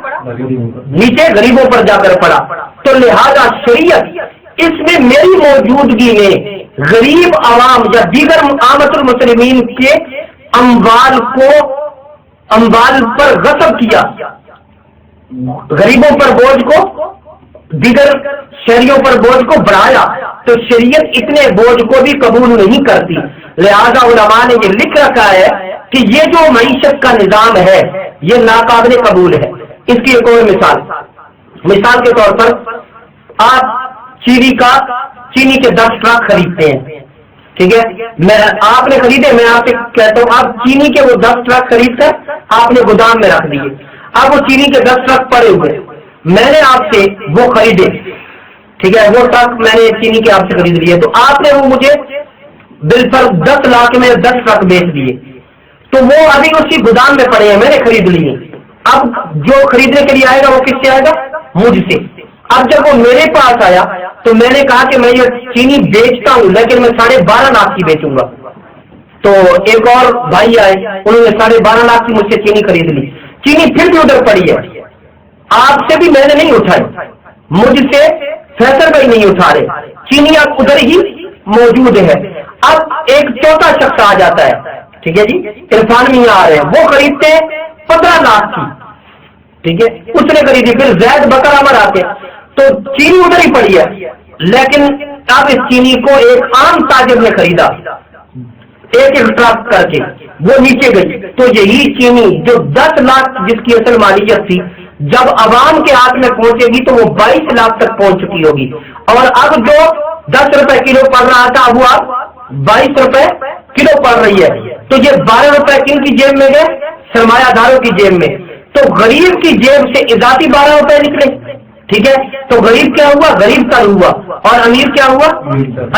نیچے غریبوں پر جا کر پڑا۔ تو لہذا شریعت اس میں میری موجودگی میں غریب عوام یا دیگر عامت المسلمین کے اموال پر غصب کیا، غریبوں پر بوجھ کو، دیگر شہریوں پر بوجھ کو بڑھایا، تو شریعت اتنے بوجھ کو بھی قبول نہیں کرتی۔ لہذا علماء نے یہ لکھ رکھا ہے کہ یہ جو معیشت کا نظام ہے یہ ناقابل قبول ہے۔ اس کی ایک اور مثال کے طور پر آپ چینی کے 10 ٹرک خریدتے ہیں، ٹھیک ہے، آپ نے خریدے، میں آپ سے کہتا ہوں آپ چینی کے وہ 10 ٹرک خرید کر آپ نے گودام میں رکھ دیے، اب وہ چینی کے 10 ٹرک پڑے ہوئے، میں نے آپ سے وہ خریدے، ٹھیک ہے، وہ ٹرک میں نے چینی کے آپ سے خرید لیے، تو آپ نے وہ مجھے بل پر 10 لاکھ میں 10 ٹرک بیچ دیے، تو وہ ابھی اسی گودام میں پڑے ہیں، میں نے خرید لیے۔ اب جو خریدنے کے لیے آئے گا وہ کس سے آئے گا، مجھ سے۔ اب جب وہ میرے پاس آیا تو میں نے کہا کہ میں یہ چینی بیچتا ہوں لیکن میں 12.5 لاکھ کی بیچوں گا، تو ایک اور بھائی آئے، انہوں نے 12.5 لاکھ کی مجھ سے چینی خرید لی، چینی پھر بھی ادھر پڑی ہے، آپ سے بھی میں نے نہیں اٹھائی، مجھ سے فیصل بھائی نہیں اٹھا رہے، چینی اب ادھر ہی موجود ہے۔ اب ایک چوتھا شخص آ جاتا ہے، ٹھیک ہے جی، عرفان میاں آ رہے ہیں، وہ خریدتے ہیں 15 لاکھ کی، ٹھیک ہے، اس نے خریدی، پھر زید بکر امر آتے تو چینی ادھر ہی پڑی ہے، لیکن اب اس چینی کو ایک عام تاجر نے خریدا ایک ٹرک کر کے، وہ نیچے گئی، تو یہی چینی جو 10 لاکھ جس کی اصل مالیت تھی جب عوام کے ہاتھ میں پہنچے گی تو وہ 22 لاکھ تک پہنچ چکی ہوگی، اور اب جو 10 روپے کلو پڑ رہا تھا اب وہ اب 22 روپے کلو پڑ رہی ہے، تو یہ 12 روپے کن کی جیب میں گئے، سرمایہ داروں کی جیب میں، تو غریب کی جیب سے اضافی 12 روپے نکلے، ٹھیک ہے؟ تو غریب کیا ہوا؟ غریب تر ہوا، اور امیر کیا ہوا؟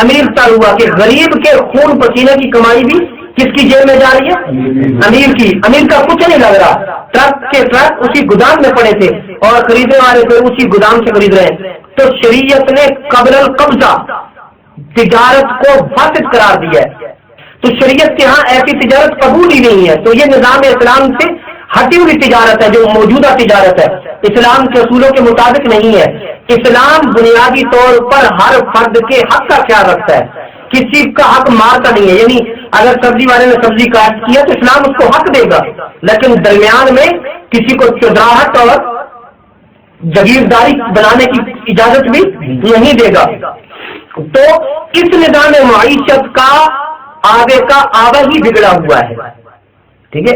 امیر تر ہوا، کہ غریب کے خون پسینے کی کمائی بھی کس کی جیب میں جا رہی ہے؟ امیر کی۔ امیر کا کچھ نہیں لگ رہا، ٹرک کے ٹرک اسی گودام میں پڑے تھے اور خریدنے والے پھر اسی گودام سے خرید رہے ہیں۔ تو شریعت نے قبل القبضہ تجارت کو فاسد قرار دیا ہے، تو شریعت کے ہاں ایسی تجارت قبول ہی نہیں ہے۔ تو یہ نظام اسلام سے ہٹی ہوئی تجارت ہے، جو موجودہ تجارت ہے، اسلام کے اصولوں کے مطابق نہیں ہے۔ اسلام بنیادی طور پر ہر فرد کے حق کا خیال رکھتا ہے، کسی کا حق مارتا نہیں ہے۔ یعنی اگر سبزی والے نے سبزی کاشت کیا تو اسلام اس کو حق دے گا، لیکن درمیان میں کسی کو چودراہٹ اور جگیرداری بنانے کی اجازت بھی نہیں دے گا۔ تو اس نظام معیشت کا آگے کا آبا ہی بگڑا ہوا ہے، ٹھیک ہے؟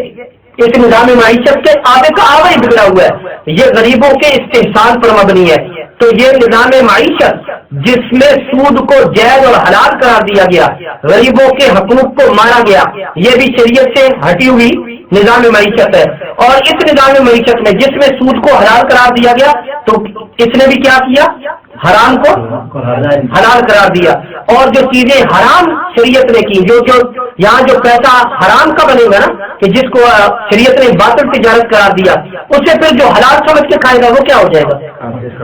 اس نظام معیشت کے آگے کا آبا ہی بگڑا ہوا ہے، یہ غریبوں کے استحصال پر مبنی ہے۔ تو یہ نظام معیشت جس میں سود کو جائز اور حلال قرار دیا گیا، غریبوں کے حقوق کو مارا گیا، یہ بھی شریعت سے ہٹی ہوئی نظام معیشت ہے۔ اور اس نظام معیشت میں جس میں سود کو حلال قرار دیا گیا، تو اس نے بھی کیا کیا؟ حرام کو حلال قرار دیا۔ اور جو چیزیں حرام شریعت نے کی، جو یہاں جو پیسہ حرام کا بنے گا نا، کہ جس کو شریعت نے باطل تجارت قرار دیا، اسے پھر جو حلال سمجھ کے کھائے گا وہ کیا ہو جائے گا؟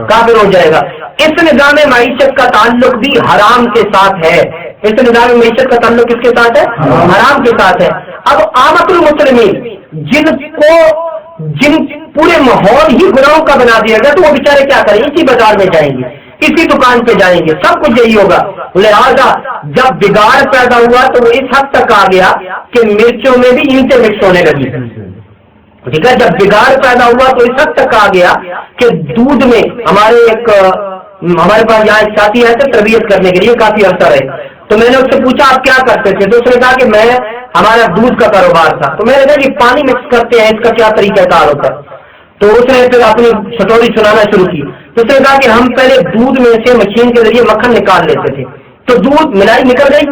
کافر ہو جائے گا۔ اس نظام معیشت کا تعلق بھی حرام کے ساتھ ہے، اس نظام معیشت کا تعلق کس کے ساتھ ہے؟ حرام کے ساتھ ہے۔ اب عامت المسلمین جن پورے ماحول ہی گناہوں کا بنا دیا گیا، تو وہ بیچارے کیا کریں؟ اسی بازار میں جائیں گے، اسی دکان پہ جائیں گے، سب کچھ یہی ہوگا۔ لہذا جب بگاڑ پیدا ہوا تو وہ اس حد تک آ گیا کہ مرچوں میں بھی اینٹیں مکس ہونے لگی، ٹھیک ہے؟ جب بگاڑ پیدا ہوا تو اس حد تک آ گیا کہ دودھ میں ہمارے پاس یہاں ایک ساتھی ہے تو تربیت کرنے کے لیے کافی عرصہ رہے، تو میں نے اس سے پوچھا آپ کیا کرتے تھے؟ تو اس نے کہا کہ ہمارا دودھ کا کاروبار تھا۔ تو میں نے کہا کہ پانی مکس کرتے ہیں، اس کا کیا طریقہ کار ہوتا ہے؟ تو اس نے پھر اپنی سٹوری سنانا شروع کی۔ تو اس نے کہا کہ ہم پہلے دودھ میں سے مشین کے ذریعے مکھن نکال لیتے تھے، تو دودھ ملائی نکل گئی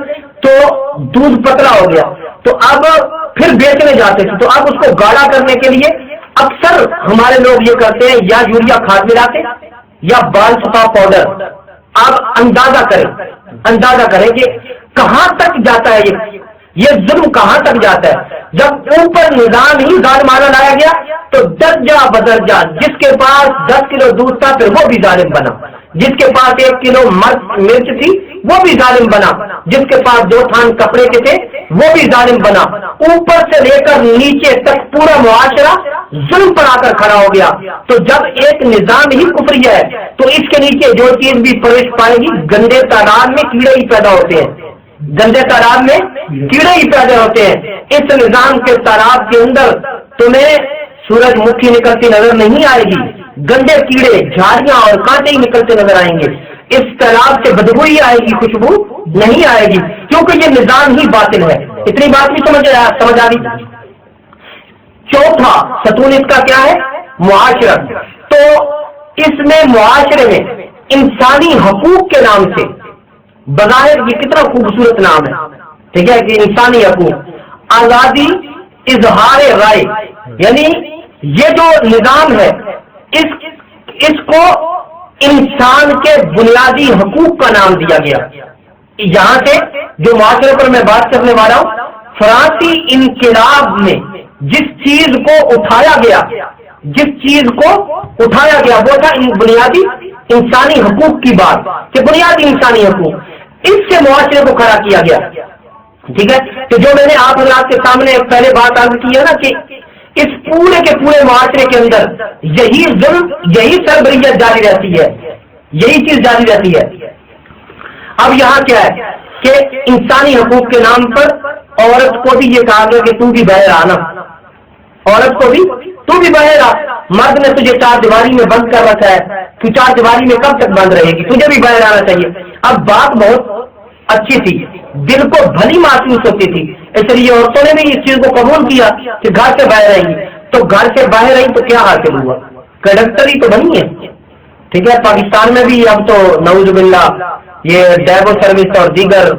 تو دودھ پتلا ہو گیا، تو اب پھر بیچنے جاتے تھے، تو اب اس کو گاڑا کرنے کے لیے اکثر ہمارے لوگ یہ کرتے ہیں، یا یوریا کھاد ملاتے یا بال سپا پاؤڈر۔ آپ اندازہ کریں کہ کہاں تک جاتا ہے یہ ظلم، کہاں تک جاتا ہے۔ جب اوپر نظام ہی ظالمانہ لایا گیا تو درجہ بدرجہ جس کے پاس 10 کلو دودھ تھا پھر وہ بھی ظالم بنا، جس کے پاس 1 کلو مرچ تھی وہ بھی ظالم بنا، جس کے پاس 2 تھان کپڑے کے تھے وہ بھی ظالم بنا۔ اوپر سے لے کر نیچے تک پورا معاشرہ ظلم پر آ کر کھڑا ہو گیا۔ تو جب ایک نظام ہی کفری ہے تو اس کے نیچے جو چیز بھی پروش پائے گی، گندے تعداد میں کیڑے ہی پیدا ہوتے ہیں، گندے تالاب میں کیڑے ہی پیدا ہوتے ہیں۔ اس نظام کے تالاب کے اندر تمہیں سورج مکھی نکلتی نظر نہیں آئے گی، گندے کیڑے، جھاڑیاں اور کانٹے ہی نکلتے نظر آئیں گے۔ اس تالاب سے بدبو ہی آئے گی، خوشبو نہیں آئے گی، کیونکہ یہ نظام ہی باطل ہے۔ اتنی بات بھی سمجھ آ رہی۔ چوتھا ستون اس کا کیا ہے؟ معاشرت۔ تو اس میں معاشرے میں انسانی حقوق کے نام سے، بظاہر یہ کتنا خوبصورت نام ہے، ٹھیک ہے، کہ انسانی حقوق، آزادی اظہار رائے، یعنی یہ جو نظام ہے اس کو انسان کے بنیادی حقوق کا نام دیا گیا۔ یہاں سے جو معاشرے پر میں بات کرنے والا ہوں، فرانسی انقلاب میں جس چیز کو اٹھایا گیا وہ تھا بنیادی انسانی حقوق کی بات، کہ بنیادی انسانی حقوق، اس سے معاشرے کو کھڑا کیا گیا، ٹھیک ہے۔ تو جو میں نے آپ حضرات کے سامنے پہلے بات عرض کی ہے نا، کہ اس پورے کے پورے معاشرے کے اندر یہی ظلم، یہی سربریت جاری رہتی ہے، یہی چیز جاری رہتی ہے۔ اب یہاں کیا ہے کہ انسانی حقوق کے نام پر عورت کو بھی یہ کہا گیا کہ تو بھی باہر آنا، عورت کو بھی تو بھی باہر آ، مرد نے تجھے 4 دیواری میں بند کر رکھا ہے، تو 4 دیواری میں کب تک بند رہے گی، تجھے بھی باہر آنا چاہیے۔ اب بات بہت اچھی تھی، دل کو بھلی محسوس ہوتی تھی، اس لیے عورتوں نے بھی اس چیز کو قبول کیا کہ گھر سے باہر آئیں گی۔ تو گھر سے باہر آئی تو کیا حاصل ہوا؟ کنڈکٹر ہی تو بنی ہے، ٹھیک ہے۔ پاکستان میں بھی اب تو نعوذ باللہ یہ ڈیبو سروس اور دیگر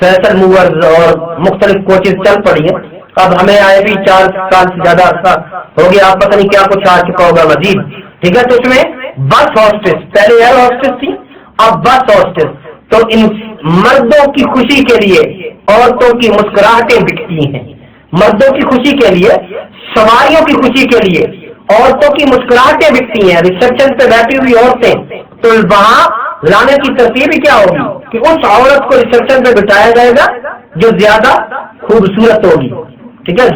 فیصل موورز اور مختلف کوچز چل پڑی ہیں، اب ہمیں آئے بھی 4 سال سے زیادہ عرصہ ہو گیا، آپ پتہ نہیں کیا کچھ آ چکا ہوگا مزید، ٹھیک ہے. تو اس میں بس ہاسٹس، پہلے ایئر ہاسٹس تھی، اب بس ہاسٹس. تو ان مردوں کی خوشی کے لیے عورتوں کی مسکراہٹیں بکتی ہیں، مردوں کی خوشی کے لیے، سواریوں کی خوشی کے لیے عورتوں کی مسکراہٹیں بکتی ہیں. ریسپشن پہ بیٹھی ہوئی عورتیں، تو وہاں لانے کی ترتیب ہی کیا ہوگی کہ اس عورت کو ریسپشن پہ بٹھایا جائے گا جو زیادہ خوبصورت ہوگی. ٹھیک ہے.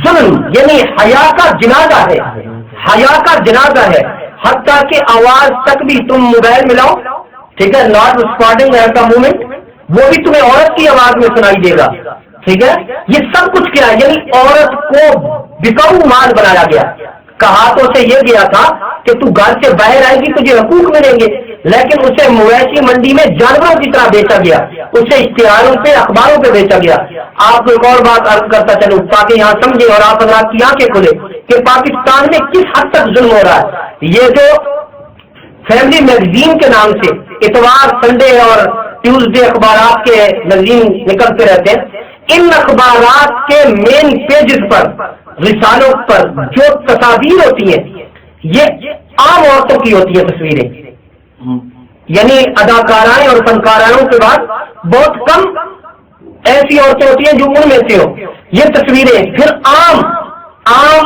ظلم یعنی حیا کا جنازہ ہے، حیا کا جنازہ ہے. حتیٰ کہ آواز تک بھی تم موبائل ملاؤ، ٹھیک ہے، ناٹ ریسپارڈنگ ایٹ دا مومنٹ، وہ بھی تمہیں عورت کی آواز میں سنائی دے گا. ٹھیک ہے. یہ سب کچھ کیا ہے؟ یعنی عورت کو بکاؤ مال بنایا گیا. کہا تو اسے یہ گیا تھا کہ تو گھر سے باہر آئے گی تجھے حقوق ملیں گے، لیکن اسے مویشی منڈی میں جانوروں کی طرح بیچا گیا، اسے اشتہاروں پہ، اخباروں پہ بیچا گیا. آپ کو ایک اور بات عرض کرتا چلوں تاکہ یہاں سمجھے اور آپ حضرات کی آنکھیں کھلے کہ پاکستان میں کس حد تک ظلم ہو رہا ہے. یہ جو فیملی میگزین کے نام سے اتوار، سنڈے اور ٹیوزڈے اخبارات کے میگزین نکلتے رہتے ہیں، ان اخبارات کے مین پیجز پر، رسالوں پر جو تصاویر ہوتی ہیں یہ عام عورتوں کی ہوتی ہیں تصویریں، یعنی اداکارائیں اور فنکارائوں کے بعد بہت کم ایسی عورتیں ہوتی ہیں جو ان میں سے ہو. یہ تصویریں پھر عام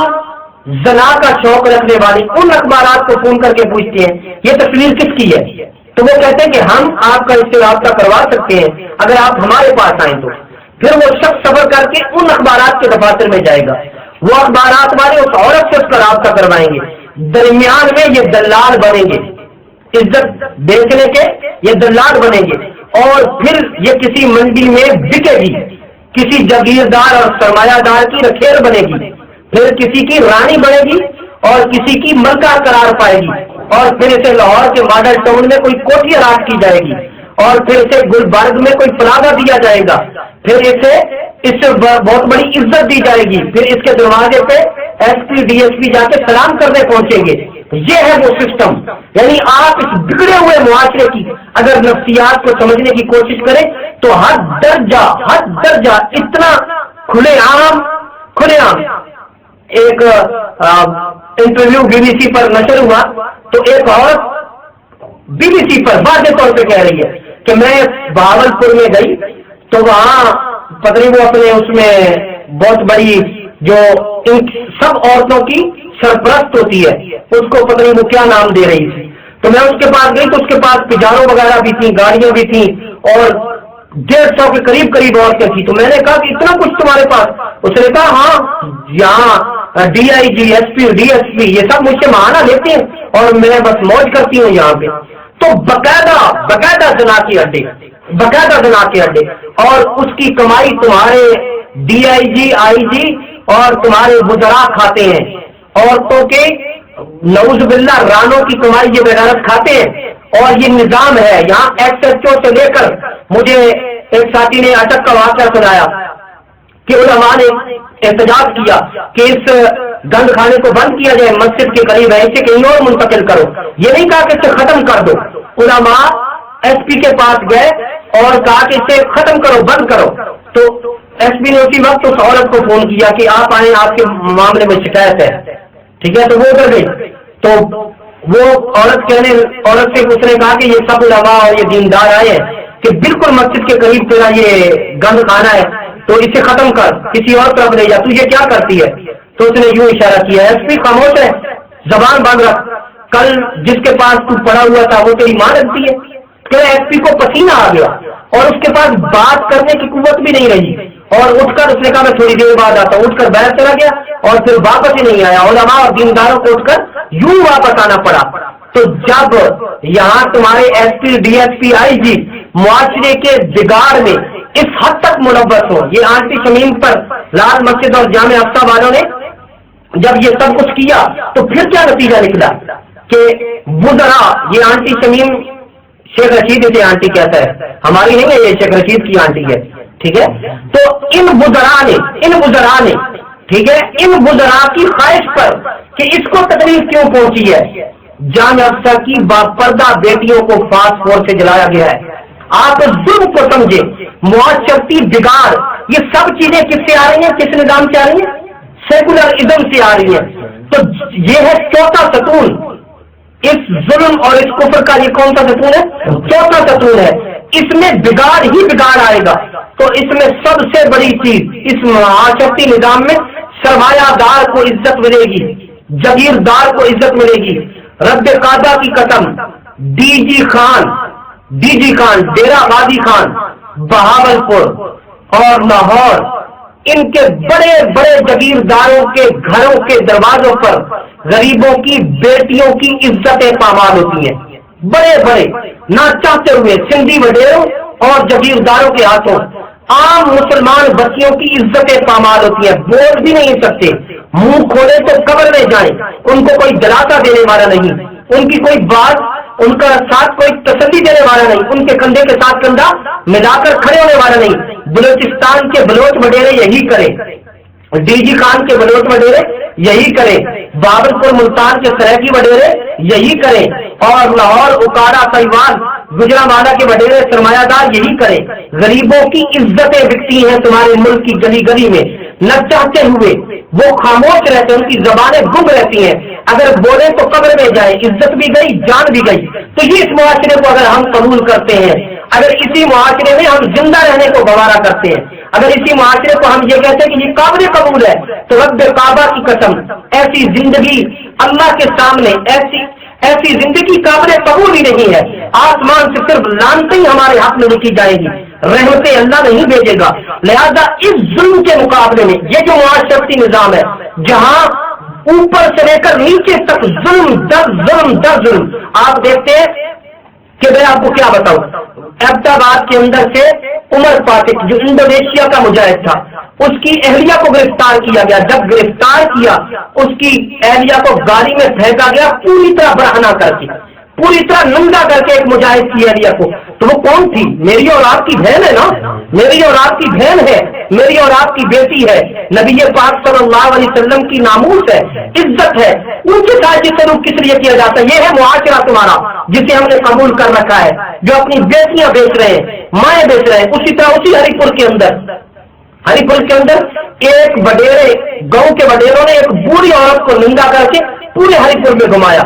زنا کا شوق رکھنے والی ان اخبارات کو فون کر کے پوچھتے ہیں یہ تصویر کس کی ہے، تو وہ کہتے ہیں کہ ہم آپ کا اس سے رابطہ کروا سکتے ہیں اگر آپ ہمارے پاس آئیں تو. پھر وہ شخص سفر کر کے ان اخبارات کے دفاتر میں جائے گا، وہ اخبارات والے اس عورت سے اس کا رابطہ کروائیں گے، درمیان میں یہ دلال بنیں گے، عزت بیچنے کے یہ دلال بنیں گے، اور پھر یہ کسی منڈی میں بکے گی، کسی جاگیردار اور سرمایہ دار کی رکھیل بنے گی، پھر کسی کی رانی بنے گی اور کسی کی ملکہ قرار پائے گی، اور پھر اسے لاہور کے ماڈل ٹاؤن میں کوئی کوٹھی الاٹ کی جائے گی، اور پھر اسے گلبرگ میں کوئی پلازہ دیا جائے گا، پھر اس سے بہت بڑی عزت دی جائے گی، پھر اس کے دروازے پہ ایس پی ڈی ایس پی جا کے سلام کرنے پہنچیں گے. یہ ہے وہ سسٹم. یعنی آپ اس بگڑے ہوئے معاشرے کی اگر نفسیات کو سمجھنے کی کوشش کریں تو حد درجہ اتنا کھلے عام ایک انٹرویو بی بی سی پر نشر ہوا تو ایک عورت بی بی سی پر واضح طور پہ کہہ رہی ہے کہ میں بہاولپور میں گئی تو وہاں پتہ نہیں وہ اپنے اس میں بہت بڑی جو ان سب عورتوں کی سرپرست ہوتی ہے اس کو پتہ نہیں وہ کیا نام دے رہی تھی، تو میں اس کے پاس گئی تو اس کے پاس پجاروں وغیرہ بھی تھیں، گاڑیاں بھی تھیں، اور 150 کے قریب عورتیں تھیں. تو میں نے کہا کہ اتنا کچھ تمہارے پاس؟ اس نے کہا ہاں یہاں D I G, S P, D S P یہ سب مجھ سے ماہانہ لیتے ہیں اور میں بس موج کرتی ہوں یہاں پہ. تو باقاعدہ زنا کے اڈے اور اس کی کمائی تمہارے ڈی آئی جی، آئی جی اور تمہارے وزراء کھاتے ہیں. عورتوں کے نعوذ باللہ رانوں کی کمائی یہ بغیرت کھاتے ہیں. اور یہ نظام ہے یہاں ایکس ایچ او سے لے کر، مجھے ایک ساتھی نے اٹک کا واقعہ سنایا کہ علماء نے احتجاج کیا کہ اس گند کھانے کو بند کیا جائے، مسجد کے قریب ہے اسے کہیں اور منتقل کرو. یہ نہیں کہا کہ اسے ختم کر دو. علماء ایس پی کے پاس گئے اور کہا کہ اسے ختم کرو، بند کرو. تو ایس پی نے اسی وقت اس عورت کو فون کیا کہ آپ آئیں، آپ کے معاملے میں شکایت ہے. ٹھیک ہے. تو وہ ادھر گئی تو وہ عورت سے اس نے کہا کہ یہ سب علماء اور یہ دیندار آئے ہیں کہ بالکل مسجد کے قریب تیرا یہ گند کھانا ہے تو اسے ختم کر، کسی اور طرف لے جا، تو یہ کیا کرتی ہے؟ تو اس نے یوں اشارہ کیا. ایس پی خاموش ہے، زبان بند رکھ، کل جس کے پاس تو پڑا ہوا تھا وہ تیری ماں لگتی ہے. تو ایس پی کو پسینہ آ گیا اور اس کے پاس بات کرنے کی قوت بھی نہیں رہی، اور اٹھ کر اس نے کہا میں تھوڑی دیر بعد آتا ہوں، اٹھ کر باہر چلا گیا اور پھر واپس ہی نہیں آیا. علماء اور دینداروں کو اٹھ کر یوں واپس آنا پڑا. تو جب یہاں تمہارے S P, D S P, I G معاشرے کے بگاڑ میں اس حد تک ملوث ہو، یہ آنٹی شمیم پر لال مسجد اور جامع اقصی والوں نے جب یہ سب کچھ کیا تو پھر کیا نتیجہ نکلا کہ وزراء، یہ آنٹی شمیم شیخ رشید اسے آنٹی کہتا ہے، ہماری نہیں ہے، یہ شیخ رشید کی آنٹی ہے. ٹھیک ہے. تو ان وزراء نے ٹھیک ہے، ان وزراء کی خواہش پر کہ اس کو تکلیف کیوں پہنچی ہے، جامع اقصی کی باپردہ بیٹیوں کو فاسفور سے جلایا گیا ہے. آپ ظلم کو سمجھے، معاشرتی بگاڑ یہ سب چیزیں کس سے آ رہی ہیں, کس نظام سے آ رہی ہیں؟ سیکولرزم سے آ رہی ہیں. تو یہ ہے چوتھا ستون. اس ظلم اور اس کفر کا یہ کون سا ستون ہے؟ چوتھا ستون ہے. اس میں بگاڑ ہی بگاڑ آئے گا. تو اس میں سب سے بڑی چیز, اس معاشرتی نظام میں سرمایہ دار کو عزت ملے گی, جگیردار کو عزت ملے گی. رب قادہ کی قسم, ڈی جی خان ڈیرہ غازی خان بہاولپور اور لاہور, ان کے بڑے بڑے جگیرداروں کے گھروں کے دروازوں پر غریبوں کی بیٹیوں کی عزتیں پامال ہوتی ہیں. بڑے بڑے نہ چاہتے ہوئے سندھی وڈیروں اور جگیرداروں کے ہاتھوں عام مسلمان بچیوں کی عزتیں پامال ہوتی ہیں. بول بھی نہیں سکتے, منہ کھولے تو قبر میں جائیں, ان کو کوئی دلاسا دینے والا نہیں, ان کی کوئی بات, ان کا ساتھ کوئی تسلی دینے والا نہیں, ان کے کندھے کے ساتھ کندھا ملا کر کھڑے ہونے والا نہیں. بلوچستان کے بلوچ وڈیرے یہی کریں, ڈی جی خان کے بلوچ وڈیرے یہی کریں, بابلپور ملتان کے سریکی وڈیرے یہی کریں, اور لاہور اکاڑا سیوان گجرانوالہ کے وڈیرے سرمایہ دار یہی کریں. غریبوں کی عزتیں بکتی ہیں تمہارے ملک کی گلی گلی میں, نہ چاہتے ہوئے وہ خاموش رہتے ہیں, ان کی زبانیں گم رہتی ہیں. اگر بولیں تو قبر میں جائیں, عزت بھی گئی, جان بھی گئی. تو یہ اس معاشرے کو اگر ہم قبول کرتے ہیں, اگر اسی معاشرے میں ہم زندہ رہنے کو گوارا کرتے ہیں, اگر اسی معاشرے کو ہم یہ کہتے ہیں کہ یہ قابل قبول ہے, تو رب کعبہ کی قسم ایسی زندگی اللہ کے سامنے ایسی زندگی قابل قبول ہی نہیں ہے. آسمان سے صرف لعنتیں ہی ہمارے حق میں لکھی جائیں گی, رحمتیں اللہ نہیں بھیجے گا. لہذا اس ظلم کے مقابلے میں یہ جو معاشرتی نظام ہے, جہاں اوپر سے لے کر نیچے تک ظلم در ظلم, آپ دیکھتے ہیں کہ میں آپ کو کیا بتاؤں, احمدآباد کے اندر سے عمر فاطق جو انڈونیشیا کا مجاہد تھا, اس کی اہلیہ کو گرفتار کیا گیا. جب گرفتار کیا, اس کی اہلیہ کو گاڑی میں پھینکا گیا, پوری طرح برہنہ کر کے, پوری طرح ننگا کر کے ایک مجاہد کی اہلیہ کو. تو وہ کون تھی؟ میری اور آپ کی بہن ہے نا, میری اور آپ کی بہن ہے, میری اور آپ کی بیٹی ہے, نبی پاک صلی اللہ علیہ وسلم کی ناموس ہے, عزت ہے. ان کے ساتھ یہ سلوک کس لیے کیا جاتا ہے؟ یہ ہے معاشرہ تمہارا جسے ہم نے قبول کر رکھا ہے, جو اپنی بیٹیاں بیچ رہے ہیں, مائیں بیچ رہے ہیں. اسی طرح اسی ہری پور کے اندر ایک وڈیرے, گاؤں کے وڈیروں نے ایک بوڑھی عورت کو ننگا کر کے پورے ہری پور میں گھمایا.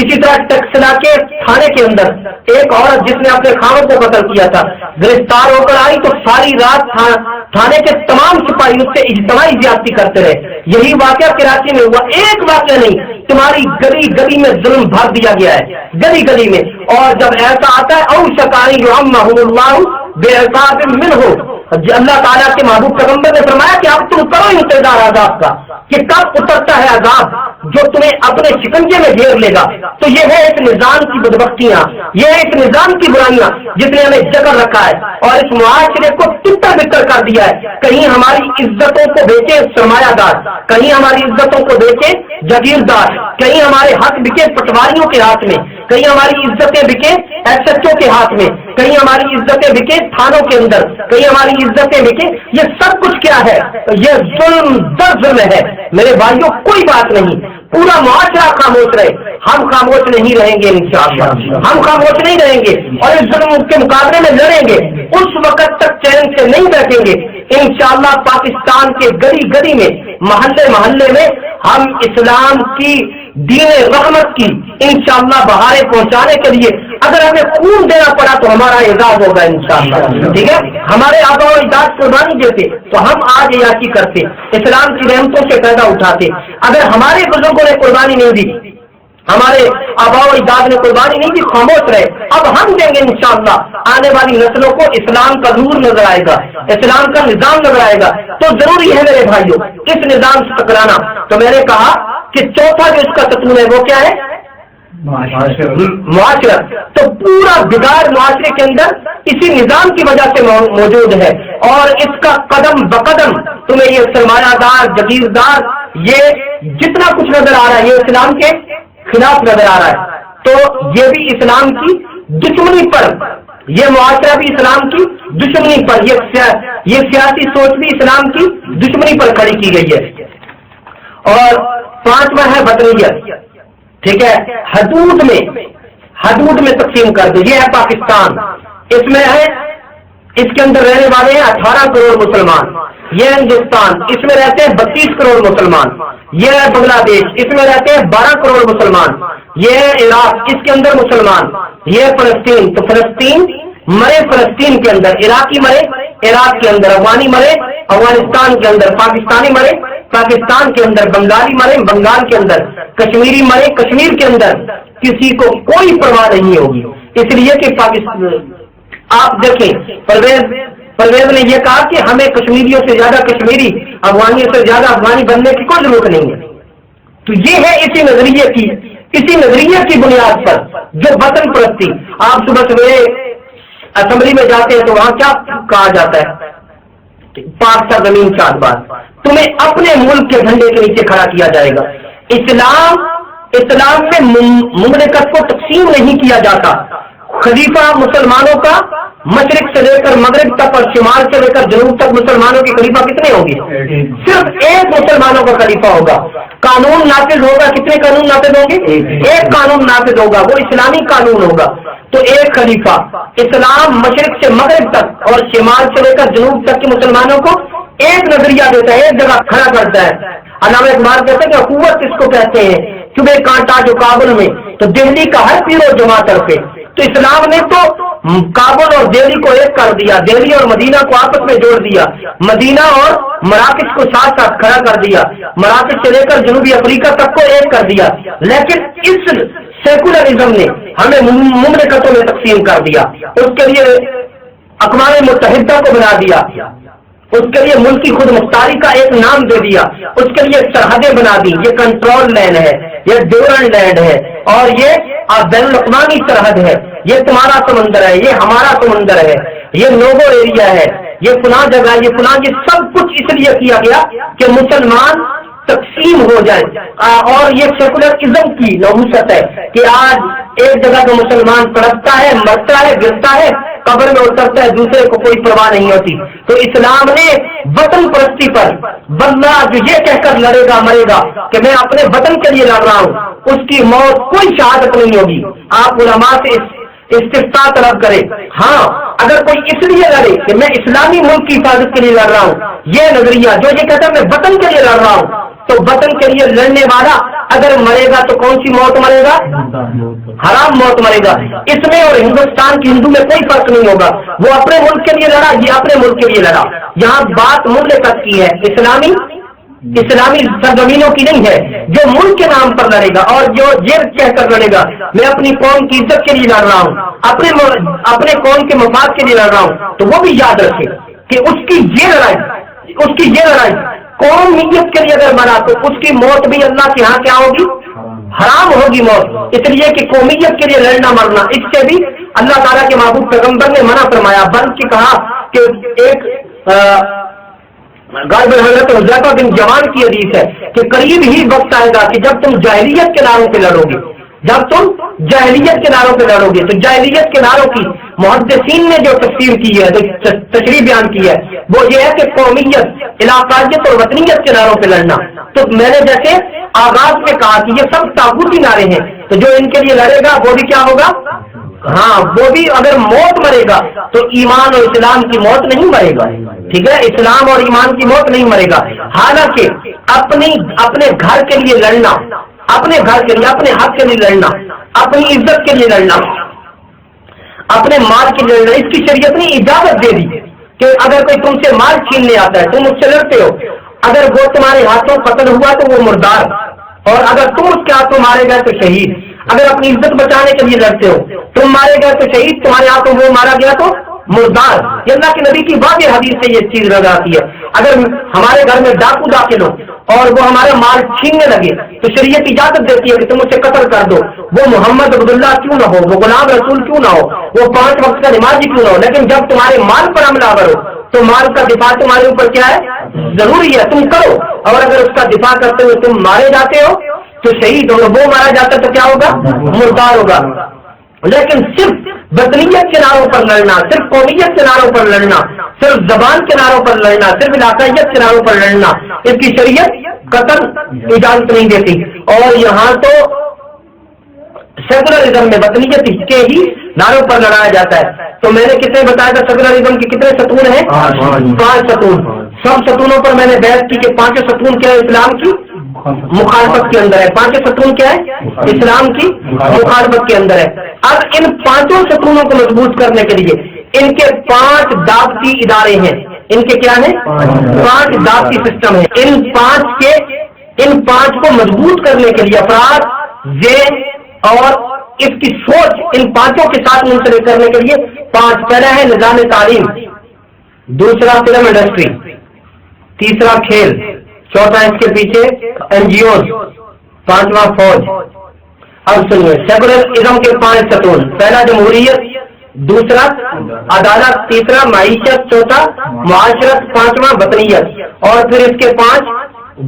اسی طرح ٹیکسلا کے تھانے کے اندر ایک عورت جس نے اپنے خاوند کو قتل کیا تھا, گرفتار ہو کر آئی تو ساری رات تھانے کے تمام سپاہی اس سے اجتماعی زیادتی کرتے رہے. یہی واقعہ کراچی میں ہوا, ایک واقعہ نہیں, تمہاری گلی گلی میں ظلم بھر دیا گیا ہے, گلی گلی میں. اور جب ایسا آتا ہے, او شکاری جو اللہ بے حساب من ہو, اللہ تعالیٰ کے محبوب پیغمبر نے فرمایا کہ اب تم کرو انتظار عذاب کا, کہ کب اترتا ہے عذاب جو تمہیں اپنے شکنجے میں گھیر لے گا. تو یہ ہے اس نظام کی بدبختیاں, یہ ہے اس نظام کی برائیاں جس نے ہمیں جکڑ رکھا ہے اور اس معاشرے کو تتر بتر کر دیا ہے. کہیں ہماری عزتوں کو بیچے سرمایہ دار, کہیں ہماری عزتوں کو بیچے جگیردار, کہیں ہمارے حق بکے پٹواریوں کے ہاتھ میں, کہیں ہماری عزتیں بکے ایس ایچ او کے ہاتھ میں, کہیں ہماری عزتیں بکے تھانوں کے اندر, کہیں ہماری عزتیں بکے. یہ سب کچھ کیا ہے؟ یہ ظلم در ظلم ہے میرے بھائیوں. کوئی بات نہیں, پورا معاشرہ خاموش رہے, ہم خاموش نہیں رہیں گے انشاءاللہ, ہم خاموش نہیں رہیں گے اور اس ظلم کے مقابلے میں لڑیں گے. اس وقت تک چین سے نہیں بیٹھیں گے انشاءاللہ. پاکستان کے گلی گلی میں, محلے محلے میں ہم اسلام کی, دین رحمت کی انشاءاللہ بہاریں پہنچانے کے لیے اگر ہمیں خون دینا پڑا تو ہمارا اعزاز ہوگا انشاءاللہ. ٹھیک ہے, ہمارے آبا و اجداد قربانی دیتے تو ہم آج عیاشی کرتے, اسلام کی رحمتوں سے فائدہ اٹھاتے. اگر ہمارے بزرگوں نے قربانی نہیں دی, ہمارے آبا و اجداد نے قربانی نہیں دی, خاموش رہے. اب ہم دیں گے انشاءاللہ. آنے والی نسلوں کو اسلام کا نور نظر آئے گا, اسلام کا نظام نظر آئے گا. تو ضروری ہے میرے بھائیوں اس نظام سے ٹکرانا. تو میں نے کہا کہ چوتھا جو اس کا ستون ہے وہ کیا ہے؟ معاشرت. تو پورا بگاڑ معاشرے کے اندر اسی نظام کی وجہ سے موجود ہے, اور اس کا قدم بقدم تمہیں یہ سرمایہ دار, جگیردار, یہ جتنا کچھ نظر آ رہا ہے یہ اسلام کے خلاف نظر آ رہا ہے. تو یہ بھی اسلام کی دشمنی پر, یہ معاشرہ بھی اسلام کی دشمنی پر, یہ سیاسی سوچ بھی اسلام کی دشمنی پر کھڑی کی گئی ہے. اور پانچواں ہے وطنیت. ٹھیک ہے, حدود میں تقسیم کر دو. یہ ہے پاکستان, اس میں ہے اس کے اندر رہنے والے ہیں 18 کروڑ مسلمان. یہ ہندوستان، اس میں رہتے ہیں 32 کروڑ مسلمان. یہ ہے بنگلہ دیش، اس میں رہتے ہیں 12 کروڑ مسلمان. یہ ہے عراق، اس کے اندر مسلمان. یہ ہے فلسطین، تو فلسطین مرے فلسطین کے اندر، عراقی مرے عراق کے اندر، افغانی مرے افغانستان کے اندر، پاکستانی مرے پاکستان کے اندر، بنگالی مرے بنگال کے اندر، کشمیری مرے کشمیر کے اندر. کسی کو کوئی پرواہ نہیں ہوگی، اس لیے کہ پاکستان. آپ دیکھیں پرویز نے یہ کہا کہ ہمیں کشمیریوں سے زیادہ کشمیری، افغانیوں سے زیادہ افغانی بننے کی کوئی ضرورت نہیں ہے. تو یہ ہے اسی نظریے کی بنیاد پر جو وطن پرستی. آپ صبح سویرے اسمبلی میں جاتے ہیں تو وہاں کیا کہا جاتا ہے؟ پاک سا زمین چار بار. تمہیں اپنے ملک کے جھنڈے کے نیچے کھڑا کیا جائے گا. اسلام میں مملکت کو تقسیم نہیں کیا جاتا. خلیفہ مسلمانوں کا مشرق سے لے کر مغرب تک اور شمال سے لے کر جنوب تک مسلمانوں کے خلیفہ کتنے ہوں گے؟ صرف ایک مسلمانوں کا خلیفہ ہوگا. قانون نافذ ہوگا، کتنے قانون نافذ ہوں گے؟ ایک قانون نافذ ہوگا، وہ اسلامی قانون ہوگا. تو ایک خلیفہ. اسلام مشرق سے مغرب تک اور شمال سے لے کر جنوب تک کے مسلمانوں کو ایک نظریہ دیتا ہے، ایک جگہ کھڑا کرتا ہے. علامہ اقبال کہتے ہیں کہ حکومت اس کو کہتے ہیں چبے کانٹا جو کابل میں، تو دہلی کا ہر پیر و جماعت طرفے. تو اسلام نے تو کابل اور دہلی کو ایک کر دیا، دہلی اور مدینہ کو آپس میں جوڑ دیا، مدینہ اور مراکش کو ساتھ ساتھ کھڑا کر دیا، مراکش سے لے کر جنوبی افریقہ تک کو ایک کر دیا. لیکن اس سیکولرزم نے ہمیں مملکتوں میں تقسیم کر دیا. اس کے لیے اقوام متحدہ کو بنا دیا، اس کے لیے ملکی خود مختاری کا ایک نام دے دیا، اس کے لیے سرحدیں بنا دی. یہ کنٹرول لینڈ ہے، یہ ڈیورنڈ لینڈ ہے، اور یہ بین الاقوامی سرحد ہے. یہ تمہارا سمندر ہے، یہ ہمارا سمندر ہے، یہ نوگو ایریا ہے، یہ فلاں جگہ، یہ فلاں. یہ سب کچھ اس لیے کیا گیا کہ مسلمان تقسیم ہو جائے. اور یہ سیکولرزم کی نحوست ہے کہ آج ایک جگہ کا مسلمان تڑپتا ہے، مرتا ہے، گرتا ہے، قبر میں اترتا ہے، دوسرے کو کوئی پرواہ نہیں ہوتی. تو اسلام نے وطن پرستی پر بندہ جو یہ کہہ کر لڑے گا مرے گا کہ میں اپنے وطن کے لیے لڑ رہا ہوں، اس کی موت کوئی شہادت نہیں ہوگی. آپ علماء سے استفتاء طلب کرے. ہاں اگر کوئی اس لیے لڑے کہ میں اسلامی ملک کی حفاظت کے لیے لڑ رہا ہوں، یہ نظریہ جو یہ کہتا ہے میں وطن کے لیے لڑ رہا ہوں، تو وطن کے لیے لڑنے والا اگر مرے گا تو کون سی موت مرے گا؟ حرام موت مرے گا. اس میں اور ہندوستان کی ہندو میں کوئی فرق نہیں ہوگا. وہ اپنے ملک کے لیے لڑا، یہ اپنے ملک کے لیے لڑا. یہاں بات مملکت کی ہے، اسلامی سرزمینوں کی نہیں ہے. جو ملک کے نام پر لڑے گا اور جو یہ کہہ کر لڑے گا میں اپنی قوم کی عزت کے لیے لڑ رہا ہوں، اپنے قوم کے مفاد کے لیے لڑ رہا ہوں، تو وہ بھی یاد رکھے کہ اس کی یہ لڑائی قومیت کے لیے اگر مرا تو اس کی موت بھی اللہ کے ہاں کیا ہوگی؟ حرام ہوگی موت. اس لیے کہ قومیت کے لیے لڑنا مرنا، اس سے بھی اللہ تعالیٰ کے محبوب پیغمبر نے منع فرمایا. بلکہ کہ کہا کہ ایک غالب حضرت حذیفہ بن جمان کی حدیث ہے کہ قریب ہی وقت آئے گا کہ جب تم جاہلیت کے نعروں پہ لڑو گے، تو جاہلیت کے نعروں کی محدثین نے جو تفسیر کی ہے، تشریح بیان کی ہے، وہ یہ ہے کہ قومیت، علاقائیت اور وطنیت کے نعروں پہ لڑنا. تو میں نے جیسے آغاز میں کہا کہ یہ سب طاغوتی نعرے ہیں، تو جو ان کے لیے لڑے گا وہ بھی کیا ہوگا؟ ہاں وہ بھی اگر موت مرے گا تو ایمان اور اسلام کی موت نہیں مرے گا. ٹھیک ہے، اسلام اور ایمان کی موت نہیں مرے گا. حالانکہ اپنے گھر کے لیے لڑنا، اپنے گھر کے لیے، اپنے حق کے لیے لڑنا، اپنی عزت کے لیے لڑنا، اپنے مال کے لیے لڑنا، اس کی شریعت نے اجازت دے دی کہ اگر کوئی تم سے مال چھیننے آتا ہے، تم اس سے لڑتے ہو، اگر وہ تمہارے ہاتھوں قتل ہوا تو وہ مردار، اور اگر تم اس کے ہاتھوں مارے گئے تو شہید. اگر اپنی عزت بچانے کے لیے لڑتے ہو، تم مارے گئے تو شہید، تمہارے ہاتھوں وہ مارا گیا تو مردار. یہ اللہ کے نبی کی واضح حدیث سے یہ چیز نظر آتی ہے. اگر ہمارے گھر میں ڈاکو داخل ہو اور وہ ہمارا مال چھیننے لگے تو شریعت اجازت دیتی ہے کہ تم اسے قتل کر دو. وہ محمد عبداللہ کیوں نہ ہو، وہ غلام رسول کیوں نہ ہو، وہ 5 وقت کا نمازی کیوں نہ ہو، لیکن جب تمہارے مال پر حملہ آور ہو تو مال کا دفاع تمہارے اوپر کیا ہے؟ ضروری ہے، تم کرو. اور اگر اس کا دفاع کرتے ہوئے تم مارے جاتے ہو تو شہید ہوگا، وہ مارا جاتا تو کیا ہوگا؟ مردار ہوگا. لیکن صرف وطنیت کے نعروں پر لڑنا، صرف قومیت کے نعروں پر لڑنا، صرف زبان کے نعروں پر لڑنا، صرف علاقائیت کے نعروں پر لڑنا، اس کی شریعت قطعاً اجازت نہیں دیتی. اور یہاں تو سیکولرزم میں وطنیت کے ہی نعروں پر لڑایا جاتا ہے. تو میں نے کتنے بتایا تھا سیکولرزم کے کتنے ستون ہیں؟ 5 ستون. سب ستونوں پر میں نے بحث کی کہ 5 ستون کیا ہے اسلام کی مخالفت کے اندر ہے. 5 ستون کیا ہے؟ اسلام کی مخالفت کے اندر ہے. اب ان 5 ستونوں کو مضبوط کرنے کے لیے ان کے 5 ضابطی ادارے ہیں. ان کے کیا ہیں؟ 5 ضابطی سسٹم ہے. ان 5 کو مضبوط کرنے کے لیے افراد ذہن اور اس کی سوچ ان 5 کے ساتھ منسلک کرنے کے لیے 5. پہلا ہے نظام تعلیم، دوسرا فلم انڈسٹری، تیسرا کھیل، چوتھا اس کے پیچھے NGOs، 5واں فوج. اب سنیے سیکولرزم کے 5 ستون. پہلا جمہوریت، دوسرا عدالت، تیسرا معیشت، چوتھا معاشرت، 5واں وطنیت. اور پھر اس کے 5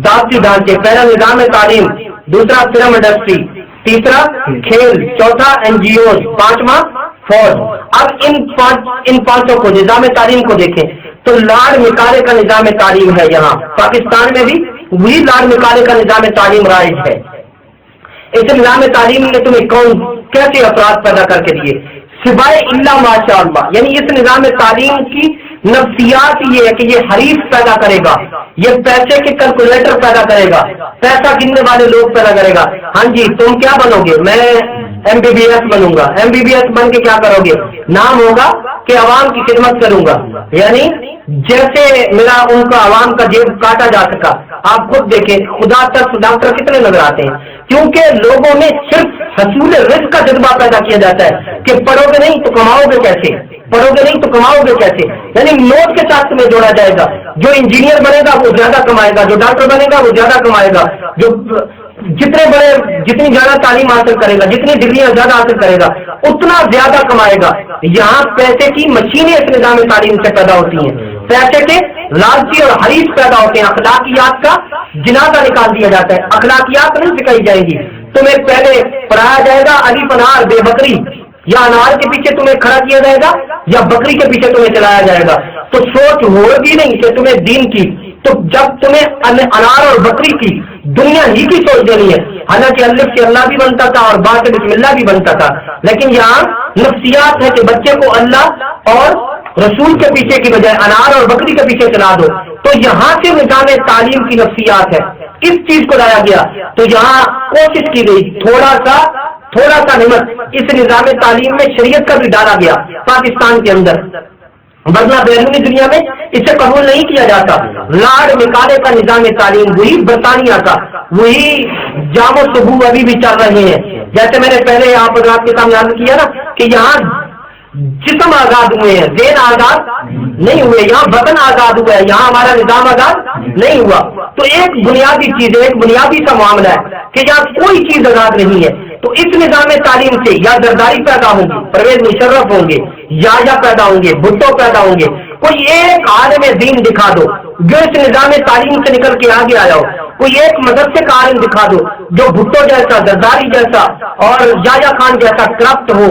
ضابطی ڈھانچے. پہلا نظام تعلیم، دوسرا فلم انڈسٹری، تیسرا کھیل، چوتھا NGOs، 5واں فوج. اب ان 5 کو نظام تعلیم کو دیکھیں تو لارڈ مکالے کا نظام تعلیم ہے. یہاں پاکستان میں بھی وہی لارڈ مکالے کا نظام تعلیم رائج ہے. اس نظام تعلیم نے تمہیں کون کیسے افراد پیدا کر کے دیے سوائے اللہ ماشاء اللہ. یعنی اس نظام تعلیم کی نفسیات یہ ہے کہ یہ حریف پیدا کرے گا، یہ پیسے کے کیلکولیٹر پیدا کرے گا، پیسہ گننے والے لوگ پیدا کرے گا. ہاں جی تم کیا بنو گے؟ میں MBBS بنوں گا. MBBS بن کے کیا کرو گے؟ نام ہوگا کہ عوام کی خدمت کروں گا. یعنی جیسے میرا ان کا عوام کا جیب کاٹا جا سکا. آپ خود دیکھیں خدا تک ڈاکٹر کتنے نظر آتے ہیں کیونکہ لوگوں میں صرف حصول رزق کا جذبہ پیدا کیا جاتا ہے کہ پڑھو گے نہیں تو کماؤ گے کیسے، پڑھو گے نہیں تو کماؤ گے کیسے. یعنی نوٹ کے ساتھ تمہیں جوڑا جائے گا. جو انجینئر بنے گا وہ زیادہ کمائے گا، جو ڈاکٹر بنے گا وہ زیادہ کمائے گا، جو جتنی زیادہ تعلیم حاصل کرے گا، جتنی ڈگریاں زیادہ حاصل کرے گا اتنا زیادہ کمائے گا. یہاں پیسے کی مشینیں اس نظام تعلیم سے پیدا ہوتی ہیں. پیسے کے لالچی اور حریف پیدا ہوتے ہیں. اخلاقیات کا جنازہ نکال دیا جاتا ہے. اخلاقیات نہیں سکھائی جائیں گی. تمہیں پہلے پڑھایا جائے گا الف انار بے بکری، یا انار کے پیچھے تمہیں کھڑا کیا جائے گا یا بکری کے پیچھے تمہیں چلایا جائے گا. تو سوچ ہوگی نہیں کہ تمہیں دین کی، تو جب تمہیں انار اور بکری کی دنیا ہی کی سوچ دینی ہے. حالانکہ الف سے اللہ بھی بنتا تھا اور با سے بسم اللہ بھی بنتا تھا، لیکن یہاں نفسیات ہے کہ بچے کو اللہ اور رسول کے پیچھے کی بجائے انار اور بکری کے پیچھے چلا دو. تو یہاں سے نظام تعلیم کی نفسیات ہے. کس چیز کو لایا گیا؟ تو یہاں کوشش کی گئی تھوڑا سا نمٹ اس نظام تعلیم میں شریعت کا بھی ڈالا گیا پاکستان کے اندر، ورنہ بیرونی دنیا میں اسے قبول نہیں کیا جاتا. لارڈ مکالے کا نظام تعلیم وہی برطانیہ کا، وہی جام و صبو ابھی بھی چل رہے ہیں. جیسے میں نے پہلے آپ حضرات کے سامنے عرض کیا نا کہ یہاں جسم آزاد ہوئے ہیں، ذہن آزاد نہیں ہوئے. یہاں وطن آزاد ہوا ہے، یہاں ہمارا نظام آزاد نہیں ہوا. تو ایک بنیادی چیز ہے، ایک بنیادی سا معاملہ ہے کہ یہاں کوئی چیز آزاد نہیں ہے. تو اس نظام تعلیم سے یا زرداری پیدا ہوں گی، پرویز مشرف ہوں گے، یا پیدا ہوں گے، بھٹو پیدا ہوں گے. کوئی ایک عالم دین دکھا دو جو اس نظام تعلیم سے نکل کے آگے آیا ہو. کوئی ایک مدرسے کا عالم دکھا دو جو بھٹو جیسا، زرداری جیسا اور یا خان جیسا کرپٹ ہو،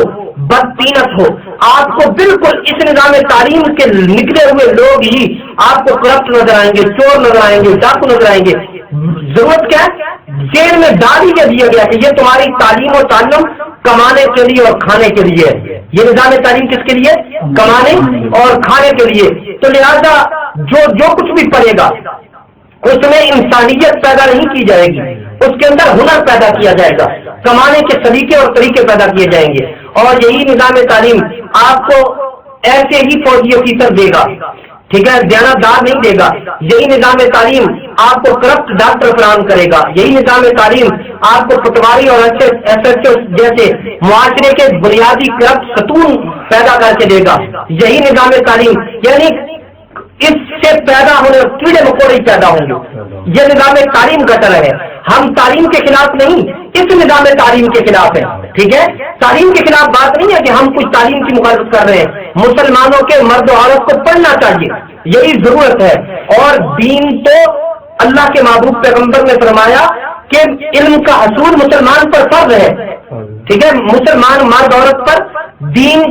بدتینت ہو. آپ کو بالکل اس نظام تعلیم کے نکلے ہوئے لوگ ہی آپ کو کرپٹ نظر آئیں گے، چور نظر آئیں گے، ڈاکو نظر آئیں گے. ضرورت کیا ہے؟ ذہن میں ڈال ہی دیا گیا کہ یہ تمہاری تعلیم و تعلم کمانے کے لیے اور کھانے کے لیے. یہ نظام تعلیم کس کے لیے؟ کمانے اور کھانے کے لیے. تو لہذا جو کچھ بھی پڑھے گا اس میں انسانیت پیدا نہیں کی جائے گی، اس کے اندر ہنر پیدا کیا جائے گا، کمانے کے سلیقے اور طریقے پیدا کیے جائیں گے. اور یہی نظام تعلیم آپ کو ایسے ہی فوجی افیسر دے گا، ٹھیک ہے، دیانتدار نہیں دے گا. یہی نظام تعلیم آپ کو کرپٹ ڈاکٹر فراہم کرے گا. یہی نظام تعلیم آپ کو پٹواری اور SHO جیسے معاشرے کے بنیادی کرپٹ ستون پیدا کر کے دے گا. یہی نظام تعلیم، یعنی اس سے پیدا ہونے کیڑے مکوڑے پیدا ہوں گے. یہ نظام تعلیم کا طرح ہے. ہم تعلیم کے خلاف نہیں، اس نظام تعلیم کے خلاف ہے. ٹھیک ہے، تعلیم کے خلاف بات نہیں ہے کہ ہم کچھ تعلیم کی مخالفت کر رہے ہیں. مسلمانوں کے مرد و عورت کو پڑھنا چاہیے، یہی ضرورت ہے. اور دین تو اللہ کے محبوب پیغمبر نے فرمایا کہ علم کا حصول مسلمان پر فرض ہے. ٹھیک ہے، مسلمان مرد عورت پر دین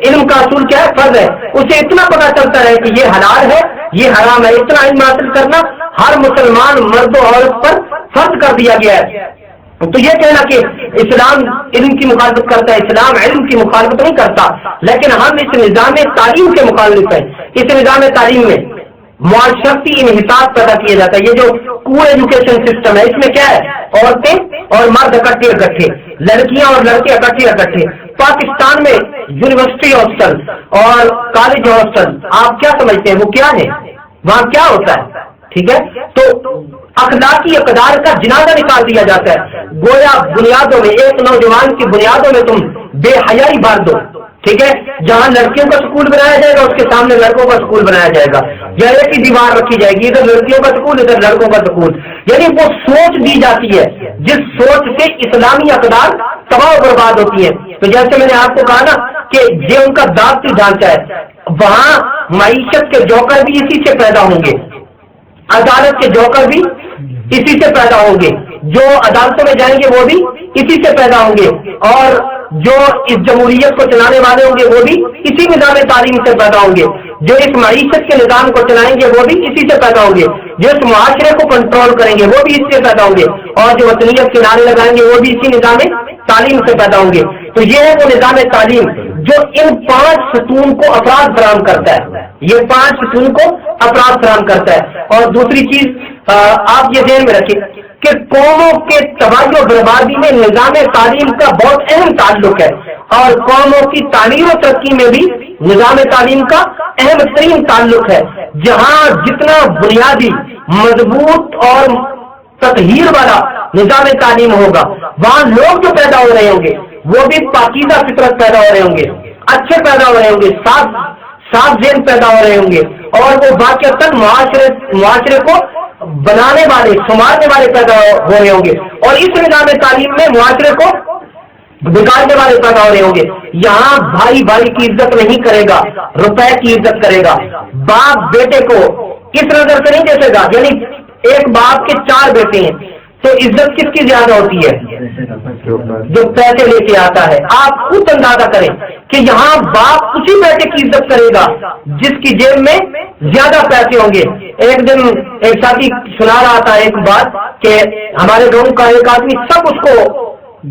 علم کا اصول کیا ہے؟ فرض ہے. اسے اتنا پتا چلتا رہے کہ یہ حلال ہے، یہ حرام ہے، اتنا علم حاصل کرنا ہر مسلمان مرد و عورت پر فرض کر دیا گیا ہے. تو یہ کہنا کہ اسلام علم کی مخالفت کرتا ہے، اسلام علم کی مخالفت نہیں کرتا، لیکن ہم اس نظام تعلیم کے مخالف ہیں۔ اس نظام تعلیم میں معاشرتی انحطاط پیدا کیا جاتا ہے۔ یہ جو کو ایجوکیشن سسٹم ہے، اس میں کیا ہے، عورتیں اور مرد اکٹھے، لڑکیاں اور لڑکے اکٹھے۔ پاکستان میں یونیورسٹی ہاسٹل اور کالج ہاسٹل آپ کیا سمجھتے ہیں وہ کیا ہے؟ وہاں کیا ہوتا ہے؟ ٹھیک ہے، تو اخلاقی اقدار کا جنازہ نکال دیا جاتا ہے، گویا بنیادوں میں، ایک نوجوان کی بنیادوں میں تم بے حیائی بھر دو۔ ٹھیک ہے، جہاں لڑکیوں کا سکول بنایا جائے گا اس کے سامنے لڑکوں کا سکول بنایا جائے گا، یا ایک ہی دیوار رکھی جائے گی، ادھر لڑکیوں کا سکول ادھر لڑکوں کا سکول۔ یعنی وہ سوچ دی جاتی ہے جس سوچ سے اسلامی اقدار تباہ و برباد ہوتی ہے۔ تو جیسے میں نے آپ کو کہا نا کہ یہ ان کا ذاتی ڈھانچہ ہے، وہاں معیشت کے جوکر بھی اسی سے پیدا ہوں گے، عدالت کے جوکر بھی اسی سے پیدا ہوں گے، جو عدالتوں میں جائیں گے وہ بھی اسی سے پیدا ہوں گے، اور جو اس جمہوریت کو چلانے والے ہوں گے وہ بھی اسی نظام تعلیم سے پیدا ہوں گے، جو اس معیشت کے نظام کو چلائیں گے وہ بھی اسی سے پیدا ہوں گے، جو اس معاشرے کو کنٹرول کریں گے وہ بھی اس سے پیدا ہوں گے، اور جو وطنیت کے نعرے لگائیں گے وہ بھی اسی نظام تعلیم سے پیدا ہوں گے۔ تو یہ ہے وہ نظام تعلیم جو ان 5 ستون کو افراد فراہم کرتا ہے، یہ 5 ستون کو افراد فراہم کرتا ہے۔ اور دوسری چیز آپ یہ ذہن میں رکھیں کہ قوموں کے تباہی و بربادی میں نظام تعلیم کا بہت اہم تعلق ہے، اور قوموں کی تعمیر و ترقی میں بھی نظام تعلیم کا اہم ترین تعلق ہے۔ جہاں جتنا بنیادی مضبوط اور تطہیر والا نظام تعلیم ہوگا، وہاں لوگ جو پیدا ہو رہے ہوں گے وہ بھی پاکیزہ فطرت پیدا ہو رہے ہوں گے، اچھے پیدا ہو رہے ہوں گے، صاف ذہن پیدا ہو رہے ہوں گے، اور وہ واقعتاً معاشرے کو بنانے والے، سنبھالنے والے پیدا ہو رہے ہوں گے، اور اس نظام تعلیم میں معاشرے کو بگاڑنے والے پیدا ہو رہے ہوں گے۔ یہاں بھائی بھائی کی عزت نہیں کرے گا، روپے کی عزت کرے گا، باپ بیٹے کو اس نظر سے نہیں دیکھے گا، یعنی ایک باپ کے 4 بیٹے ہیں تو عزت کس کی زیادہ ہوتی ہے؟ جو پیسے لے کے آتا ہے۔ آپ خود اندازہ کریں کہ یہاں باپ اسی بیٹے کی عزت کرے گا جس کی جیب میں زیادہ پیسے ہوں گے۔ ایک دن ایک ساتھی سنا رہا تھا ایک بات کہ ہمارے گاؤں کا ایک آدمی سب اس کو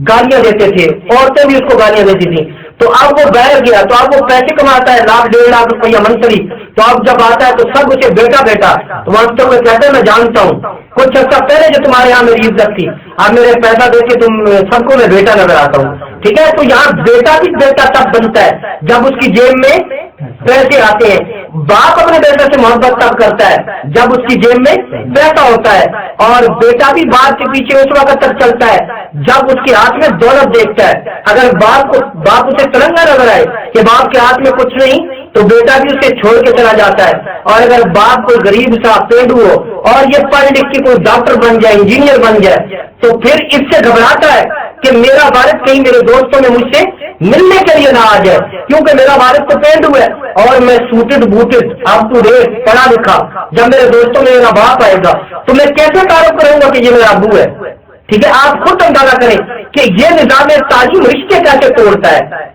گالیاں دیتے تھے، عورتیں بھی اس کو گالیاں دیتی تھیں، تو اب وہ باہر گیا، تو اب وہ پیسے کماتا ہے 1,00,000-1,50,000 روپیہ منتھلی، تو اب جب آتا ہے تو سب اسے بیٹا تو وہاں تو کہتے ہیں میں جانتا ہوں کچھ عرصہ پہلے جو تمہارے یہاں میری عزت تھی، اب میرے پیسہ دے کے تم سب کو میں بیٹا نظر آتا ہوں۔ ٹھیک ہے، تو یہاں بیٹا بھی بیٹا تب بنتا ہے جب اس کی جیب میں پیسے آتے ہیں۔ باپ اپنے بیٹے سے محبت تب کرتا ہے جب اس کی جیب میں پیسہ ہوتا ہے، اور بیٹا بھی باپ کے پیچھے اس وقت تک چلتا ہے جب اس کے ہاتھ میں دولت دیکھتا ہے۔ اگر باپ اسے ترنگا نظر آئے کہ باپ کے ہاتھ میں کچھ نہیں تو بیٹا بھی اسے چھوڑ کے چلا جاتا ہے، اور اگر باپ کوئی غریب سا پینڈو ہو اور یہ پڑھ لکھ کے کوئی ڈاکٹر بن جائے، انجینئر بن جائے، تو پھر اس سے گھبراتا ہے کہ میرا والد کہیں میرے دوستوں میں مجھ سے ملنے کے لیے نہ آ جائے، کیونکہ میرا والد تو پینڈو ہے اور میں suited booted up to date پڑھا لکھا، جب میرے دوستوں میں میرا باپ آئے گا تو میں کیسے تعارف کروں گا کہ یہ میرا ابو ہے۔ ٹھیک ہے، آپ خود اندازہ کریں کہ یہ نظام تعلیم رشتے کیسے توڑتا ہے۔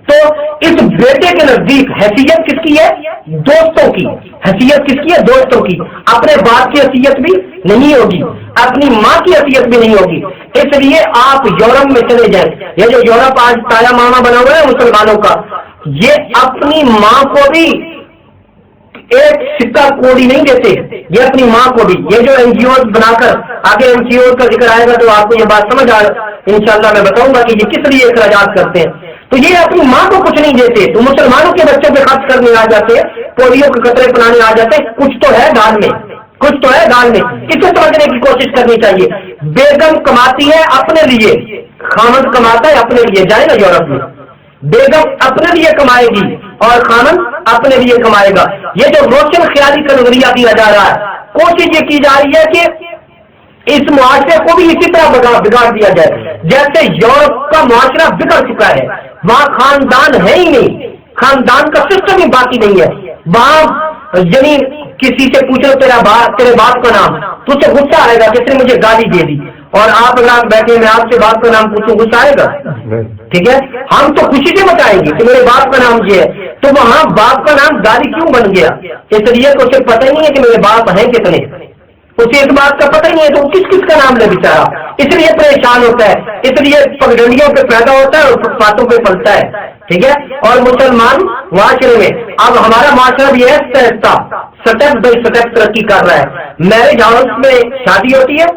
تو اس بیٹے کے نزدیک حیثیت کس کی ہے؟ دوستوں کی حیثیت کس کی ہے؟ دوستوں کی۔ اپنے باپ کی حیثیت بھی نہیں ہوگی، اپنی ماں کی حیثیت بھی نہیں ہوگی۔ اس لیے آپ یورپ میں چلے جائیں، یہ جو یورپ آج تایا ماما بنا ہوا ہے مسلمانوں کا، یہ اپنی ماں کو بھی ایک سکہ کوڑی نہیں دیتے، یہ اپنی ماں کو بھی، یہ جو این جی اوز بنا کر آگے این جی اوز کا ذکر آئے گا تو آپ کو یہ بات سمجھ انشاءاللہ میں بتاؤں گا کہ یہ کس لیے اخراجات کرتے ہیں۔ تو یہ اپنی ماں کو کچھ نہیں دیتے، تو مسلمانوں کے بچوں پہ خرچ کرنے آ جاتے ہیں، پولیو کے قطرے پلانے آ جاتے ہیں، کچھ تو ہے دال میں، کچھ تو ہے دال میں۔ اسے سمجھنے کی کوشش کرنی چاہیے۔ بیگم کماتی ہے اپنے لیے، خامد کماتا ہے اپنے لیے۔ جائے نا یورپ میں، بیگم اپنے لیے کمائے گی اور خامد اپنے لیے کمائے گا۔ یہ جو روشن خیالی کا نظریہ دیا جا رہا ہے، کوشش یہ کی جا رہی ہے کہ اس معاشرے کو بھی اسی طرح بگاڑ دیا جائے جیسے یورپ کا معاشرہ بگڑ چکا ہے۔ وہاں خاندان ہے ہی نہیں، خاندان کا سسٹم ہی باقی نہیں ہے۔ وہاں یعنی کسی سے پوچھو تیرے باپ کا نام، تو اسے غصہ آئے گا جس نے مجھے گالی دے دی، اور آپ اگر بیٹھے میں آپ سے باپ کا نام پوچھوں غصہ آئے گا؟ ٹھیک ہے، ہم تو خوشی سے بتائیں گے کہ میرے باپ کا نام یہ ہے۔ تو وہاں باپ کا نام گالی کیوں بن گیا؟ اس لیے تو اسے پتہ ہی نہیں ہے کہ میرے باپ ہیں کتنے۔ اسے اس بات کا پتہ ہی نہیں ہے تو کس کس کا نام لے بیچارہ، اس لیے پریشان ہوتا ہے، اس لیے پگڈنڈیوں پہ پیدا ہوتا ہے اور فٹ پاتھوں پہ پلتا ہے، ٹھیک ہے. اور مسلمان معاشرے میں اب ہمارا معاشرہ بھی ایسا سٹیپ بائی سٹیپ ترقی کر رہا ہے. میرج ہاؤس میں شادی ہوتی ہے،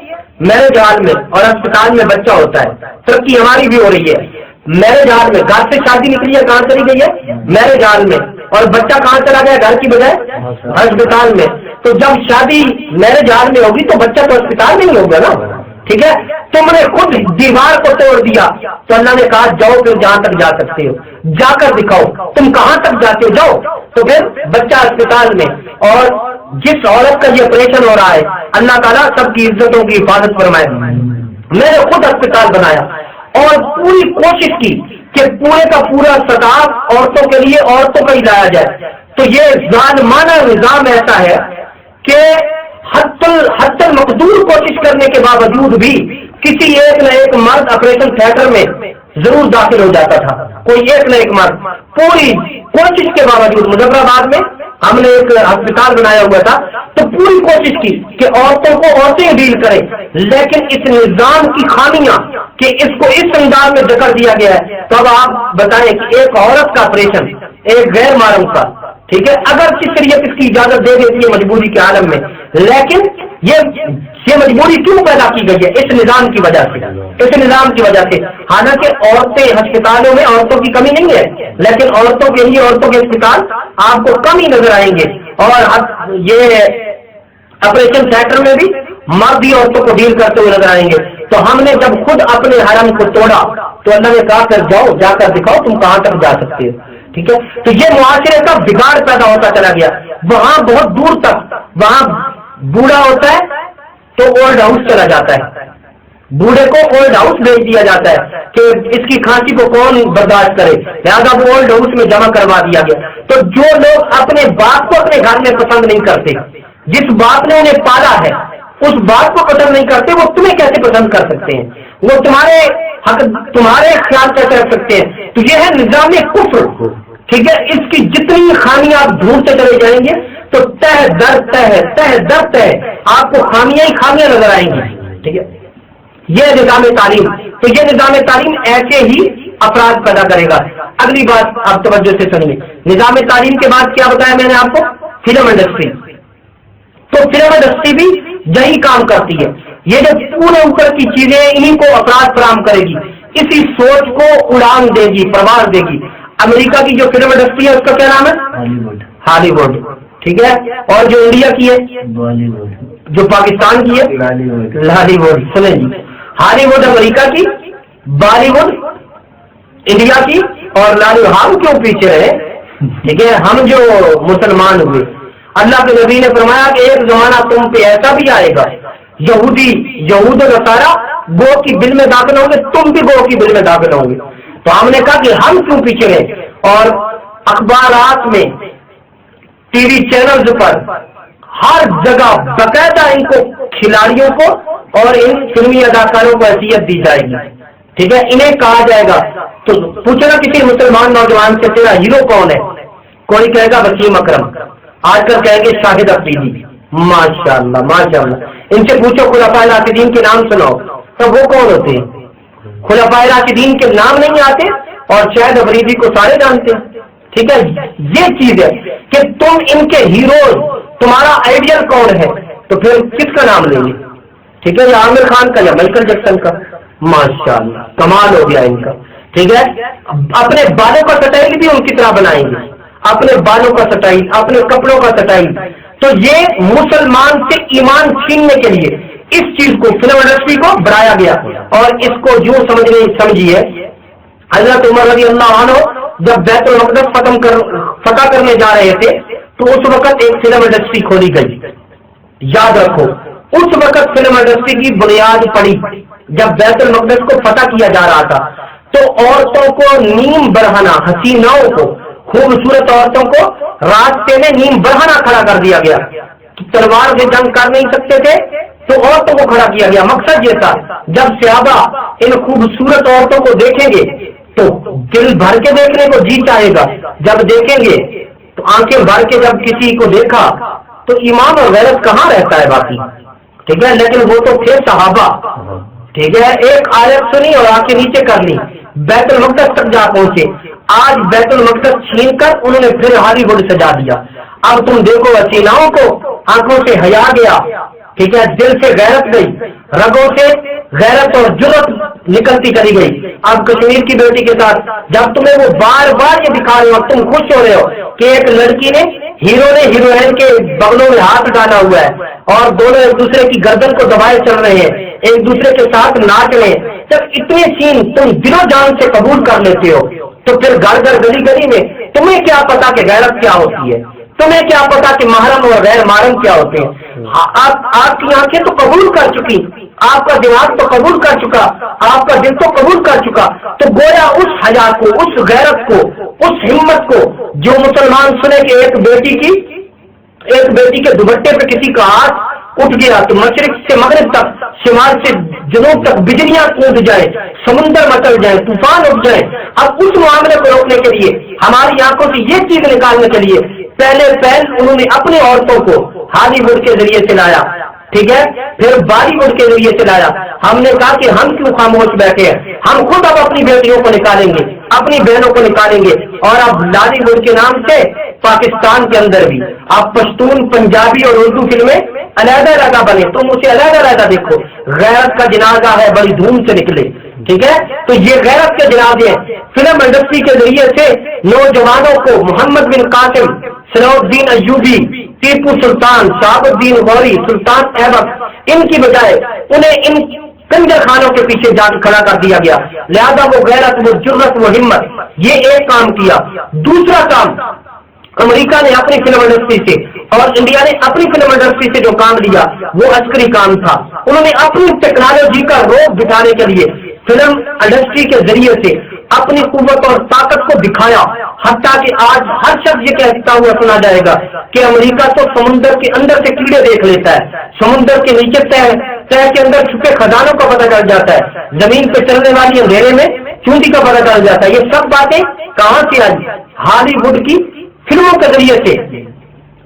میرج ہال میں اور اسپتال میں بچہ ہوتا ہے. ترقی ہماری بھی ہو رہی ہے. میرج ہال میں گھر سے شادی نکلی ہے، کہاں چلی گئی ہے؟ میرج ہال میں. اور بچہ کہاں چلا گیا گھر کی بجائے؟ اسپتال میں. تو جب شادی میرج ہال میں ہوگی تو بچہ تو اسپتال میں نہیں ہوگا نا، ٹھیک ہے. تم نے خود دیوار کو توڑ دیا تو اللہ نے کہا جاؤ پھر جہاں تک جا سکتے ہو، جا کر دکھاؤ تم کہاں تک جاتے ہو، جاؤ. تو پھر بچہ اسپتال میں. اور جس عورت کا یہ آپریشن ہو رہا ہے اللہ تعالیٰ سب کی عزتوں کی حفاظت فرمائے. میں نے خود اسپتال بنایا اور پوری کوشش کی کہ پورے کا پورا سٹاف عورتوں کے لیے عورتوں کا ہی لایا جائے. تو یہ ظالمانہ نظام ایسا ہے کہ حد المقدور کوشش کرنے کے باوجود بھی کسی ایک نہ ایک مرد آپریشن تھیٹر میں ضرور داخل ہو جاتا تھا. کوئی ایک نہ ایک مرد پوری کوشش کے باوجود. مظفر آباد میں ہم نے ایک ہسپتال بنایا ہوا تھا تو پوری کوشش کی کہ عورتوں کو عورتیں ڈیل کریں، لیکن اس نظام کی خامیاں کہ اس کو اس انداز میں ذکر دیا گیا ہے. تو اب آپ بتائیں کہ ایک عورت کا آپریشن ایک غیر محرم کا، ٹھیک ہے، اگر کس شریعت اس کی اجازت دے دیتی ہے مجبوری کے عالم میں، لیکن یہ مجبوری کیوں پیدا کی گئی ہے؟ اس نظام کی وجہ سے، اس نظام کی وجہ سے. حالانکہ عورتیں ہسپتالوں میں عورتوں کی کمی نہیں ہے، لیکن عورتوں کے لیے عورتوں کے اسپتال آپ کو کم ہی نظر آئیں گے. اور یہ آپریشن تھیٹر میں بھی مرد ہی عورتوں کو ڈیل کرتے ہوئے نظر آئیں گے. تو ہم نے جب خود اپنے حرم کو توڑا تو اللہ نے کہا پھر جاؤ، جا کر دکھاؤ تم کہاں تک جا سکتے ہو، ٹھیک ہے. تو یہ معاشرے کا بگاڑ پیدا ہوتا چلا گیا. وہاں بہت دور تک وہاں بوڑھا ہوتا ہے تو اولڈ ہاؤس چلا جاتا ہے، بوڑھے کو اولڈ ہاؤس بھیج دیا جاتا ہے کہ اس کی کھانسی کو کون برداشت کرے، لہٰذا وہ اولڈ ہاؤس میں جمع کروا دیا گیا. تو جو لوگ اپنے باپ کو اپنے گھر میں پسند نہیں کرتے، جس باپ نے انہیں پالا ہے اس باپ کو پسند نہیں کرتے، وہ تمہیں کیسے پسند کر سکتے ہیں؟ وہ تمہارے حق تمہارے خیال کیسے رکھ سکتے ہیں؟ تو یہ ہے نظام کفر، ٹھیک ہے. اس کی جتنی خامیاں آپ ڈھونڈتے چلے جائیں گے تو تہ در آپ کو خامیاں ہی خامیاں نظر آئیں گی، ٹھیک ہے. یہ نظام تعلیم، تو یہ نظام تعلیم ایسے ہی افراد پیدا کرے گا. اگلی بات آپ توجہ سے سنیے. نظام تعلیم کے بعد کیا بتایا میں نے آپ کو؟ Film industry. تو فلم انڈسٹری بھی یہی کام کرتی ہے. یہ جو پورے اوپر کی چیزیں انہیں کو افراد فراہم کرے گی، اسی سوچ کو اڑان دے گی، پرواز دے گی. امریکہ کی جو فلم انڈسٹری ہے اس کا کیا نام ہے؟ ہالی ووڈ، ٹھیک ہے. اور جو انڈیا کی ہے بالی ووڈ، جو پاکستان کی ہے لالی ووڈ. سنیں جی، ہالی ووڈ امریکہ کی، بالی ووڈ انڈیا کی اور لالی ووڈ. ہم کیوں پیچھے رہے؟ ٹھیک ہے. ہم جو مسلمان ہوئے، اللہ کے نبی نے فرمایا کہ ایک زمانہ تم پہ ایسا بھی آئے گا یہود و نصارا گو کی بل میں داخل ہوں گے، تم بھی گو کی بل میں داخل ہوں گے. تو ہم نے کہا کہ ہم کیوں پیچھے رہے؟ اور اخبارات میں، ٹی وی چینلز پر، ہر جگہ باقاعدہ ان کو کھلاڑیوں کو اور ان فلمی اداکاروں کو حیثیت دی جائے گی، ٹھیک ہے. انہیں کہا جائے گا تو پوچھنا کسی مسلمان نوجوان سے تیرا ہیرو کون ہے؟ کوئی کہے گا وسیم اکرم، آج کل کہیں گے شاہد افریدی. ماشاء اللہ ماشاء اللہ. ان سے پوچھو خلفائے راشدین کے نام سناؤ تو وہ کون ہوتے ہیں؟ خلفائے راشدین کے نام نہیں آتے اور شاہد افریدی کو سارے جانتے ہیں، ٹھیک ہے. یہ چیز ہے کہ تم ان کے ہیروز، تمہارا آئیڈیل کون ہے تو پھر کس کا نام لیں گے؟ ٹھیک ہے، یا عامر خان کا یا مائیکل جیکسن کا. ماشاء اللہ کمال ہو گیا ان کا، ٹھیک ہے. اپنے بالوں کا سٹائل بھی ان کی طرح بنائیں گے، اپنے بالوں کا سٹائل، اپنے کپڑوں کا سٹائل. تو یہ مسلمان سے ایمان چھیننے کے لیے اس چیز کو، فلم انڈسٹری کو بڑھایا گیا. اور اس کو یوں سمجھیے حضرت عمر رضی اللہ عنہ جب بیت المقدس فتح کرنے جا رہے تھے تو اس وقت ایک فلم انڈسٹری کھولی گئی. یاد رکھو اس وقت فلم انڈسٹری کی بنیاد پڑی جب بیت المقدس کو فتح کیا جا رہا تھا. تو عورتوں کو نیم برہنہ، حسیناؤں کو، خوبصورت عورتوں کو راستے میں نیم برہنہ کھڑا کر دیا گیا. تلوار سے جنگ کر نہیں سکتے تھے تو عورتوں کو کھڑا کیا گیا. مقصد یہ تھا جب صحابہ ان خوبصورت عورتوں کو دیکھیں گے تو دل بھر کے دیکھنے کو جی چاہے گا، جب دیکھیں گے تو آنکھیں بھر کے جب کسی کو دیکھا تو ایمان اور غیرت کہاں رہتا ہے باقی، ٹھیک ہے، لیکن وہ تو تھے صحابہ، ٹھیک ہے، ایک آیت سنی اور آ کے نیچے کر لی، بیت المقدس تک جا پہنچے۔ آج بیت المقدس چھین کر انہوں نے پھر ہالی ووڈ سجا دیا۔ اب تم دیکھو وسیلوں کو، آنکھوں سے حیا گیا، ٹھیک ہے، دل سے غیرت گئی، رگوں سے غیرت اور جرت نکلتی چلی گئی۔ اب کشمیر کی بیٹی کے ساتھ جب تمہیں وہ بار بار یہ دکھا رہے ہو، تم خوش ہو رہے ہو کہ ایک لڑکی نے، ہیرو نے ہیروئن کے بغلوں میں ہاتھ ڈالا ہوا ہے اور دونوں ایک دوسرے کی گردن کو دبائے چل رہے ہیں، ایک دوسرے کے ساتھ ناچ رہے ہیں۔ جب اتنے سین تم دل و جان سے قبول کر لیتے ہو تو پھر گھر گھر گلی گلی میں تمہیں کیا پتا کہ غیرت کیا ہوتی ہے، تمہیں کیا پتا کہ محرم اور غیر محرم کیا ہوتے ہیں۔ آپ کی آنکھیں تو قبول کر چکی، آپ کا دماغ تو قبول کر چکا، آپ کا دل تو قبول کر چکا، تو گویا اس حیا کو، اس غیرت کو، اس ہمت کو جو مسلمان سنے کہ ایک بیٹی کے دوپٹے پہ کسی کا ہاتھ اٹھ گیا تو مشرق سے مغرب تک، شمال سے جنوب تک بجلیاں کود جائیں، سمندر مچل جائیں، طوفان اٹھ جائیں۔ اب اس معاملے کو روکنے کے لیے، ہماری آنکھوں سے یہ چیز نکالنے کے لیے پہلے انہوں نے اپنی عورتوں کو ہالی ووڈ کے ذریعے سے لایا، ٹھیک ہے، پھر بالی ووڈ کے ذریعے سے لایا۔ ہم نے کہا کہ ہم کیوں خاموش بیٹھے ہیں، ہم خود اب اپنی بیٹیوں کو نکالیں گے، اپنی بہنوں کو نکالیں گے، اور اب لالی ووڈ کے نام سے پاکستان کے اندر بھی اب پشتون، پنجابی اور اردو فلمیں علیحدہ علیحدہ بنے، تم اسے علیحدہ علیحدہ دیکھو۔ غیرت کا جنازہ ہے بڑی دھوم سے نکلے، ٹھیک ہے، تو یہ غیرت کے جنازے ہیں۔ فلم انڈسٹری کے ذریعے سے نوجوانوں کو محمد بن قاسم، صلاح الدین ایوبی، ٹیپو سلطان، شہاب الدین غوری، سلطان ایبک، ان کی بجائے انہیں ان کنجر خانوں کے پیچھے جا کے کھڑا کر دیا گیا۔ لہذا وہ غیرت، وہ جرت، وہ ہمت، یہ ایک کام کیا۔ دوسرا کام، امریکہ نے اپنی فلم انڈسٹری سے اور انڈیا نے اپنی فلم انڈسٹری سے جو کام لیا وہ عسکری کام تھا۔ انہوں نے اپنی ٹیکنالوجی کا روپ دکھانے کے لیے فلم انڈسٹری کے ذریعے سے اپنی قوت اور طاقت کو دکھایا، حتیٰ کہ آج ہر شخص یہ کہتا ہوا سنا جائے گا کہ امریکہ تو سمندر کے اندر سے کیڑے دیکھ لیتا ہے، سمندر کے نیچے تہ کے اندر چھپے خزانوں کا پتہ چل جاتا ہے، زمین پہ چلنے والی اندھیرے میں چونٹی کا پتہ چل جاتا ہے۔ یہ سب باتیں کہاں سے آئی؟ ہالی ووڈ کی فلموں کے ذریعے سے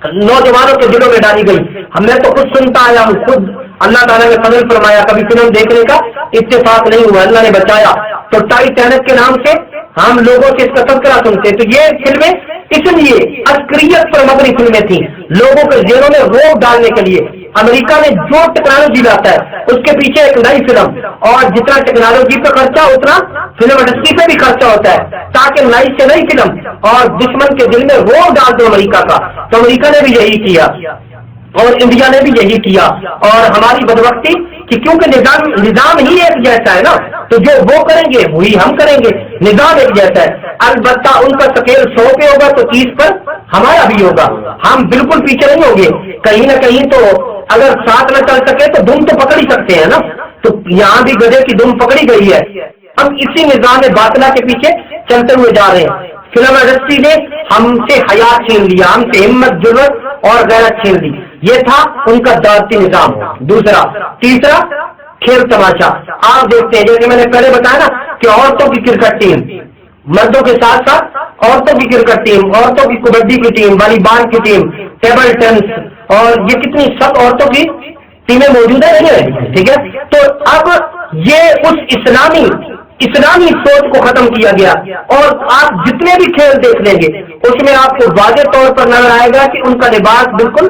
نوجوانوں کے دلوں میں ڈالی گئی۔ میں تو خود سنتا آیا ہوں، خود اللہ تعالیٰ نے فضل فرمایا، کبھی فلم دیکھنے کا اتفاق نہیں ہوا، اللہ نے بچایا، تو ٹائٹینک کے نام سے ہم لوگوں سے اس کا تذکرہ سنتے۔ تو یہ فلمیں اس لیے عسکریت پر مبنی فلمیں تھیں، لوگوں کے ذہنوں میں روب ڈالنے کے لیے۔ امریکہ نے جو ٹیکنالوجی لاتا ہے اس کے پیچھے ایک نئی فلم، اور جتنا ٹیکنالوجی پہ خرچہ اتنا فلم انڈسٹری پہ بھی خرچہ ہوتا ہے، تاکہ نئی سے نئی فلم اور دشمن کے دل میں روب ڈال دو امریکہ کا۔ تو امریکہ نے بھی یہی کیا اور انڈیا نے بھی یہی کیا، اور ہماری بدبختی کہ کیونکہ نظام ہی ایک جیسا ہے نا، تو جو وہ کریں گے وہی ہم کریں گے، نظام ایک جیسا ہے۔ البتہ ان کا سکیل 100 پہ ہوگا تو 30 پر ہمارا بھی ہوگا، ہم بالکل پیچھے نہیں ہوں گے۔ کہیں نہ کہیں تو اگر ساتھ نہ چل سکے تو دم تو پکڑ ہی سکتے ہیں نا، تو یہاں بھی گدھے کی دم پکڑی گئی ہے۔ ہم اسی نظام باطلا کے پیچھے چلتے ہوئے جا رہے ہیں۔ فلم انڈسٹری نے ہم سے حیا چھین لیا، ہم سے ہمت، جرت اور غیرت چھین لی، یہ تھا ان کا دعوتی نظام۔ دوسرا، تیسرا، کھیل تماشا۔ آپ دیکھتے ہیں جیسے میں نے پہلے بتایا نا کہ عورتوں کی کرکٹ ٹیم، مردوں کے ساتھ ساتھ عورتوں کی کرکٹ ٹیم، عورتوں کی کبڈی کی ٹیم، والی بال کی ٹیم، ٹیبل ٹینس، اور یہ کتنی سب عورتوں کی ٹیمیں موجود ہیں، ٹھیک ہے۔ تو اب یہ اس اسلامی سوچ کو ختم کیا گیا، اور آپ جتنے بھی کھیل دیکھ لیں گے اس میں آپ کو واضح طور پر نظر آئے گا کہ ان کا لباس بالکل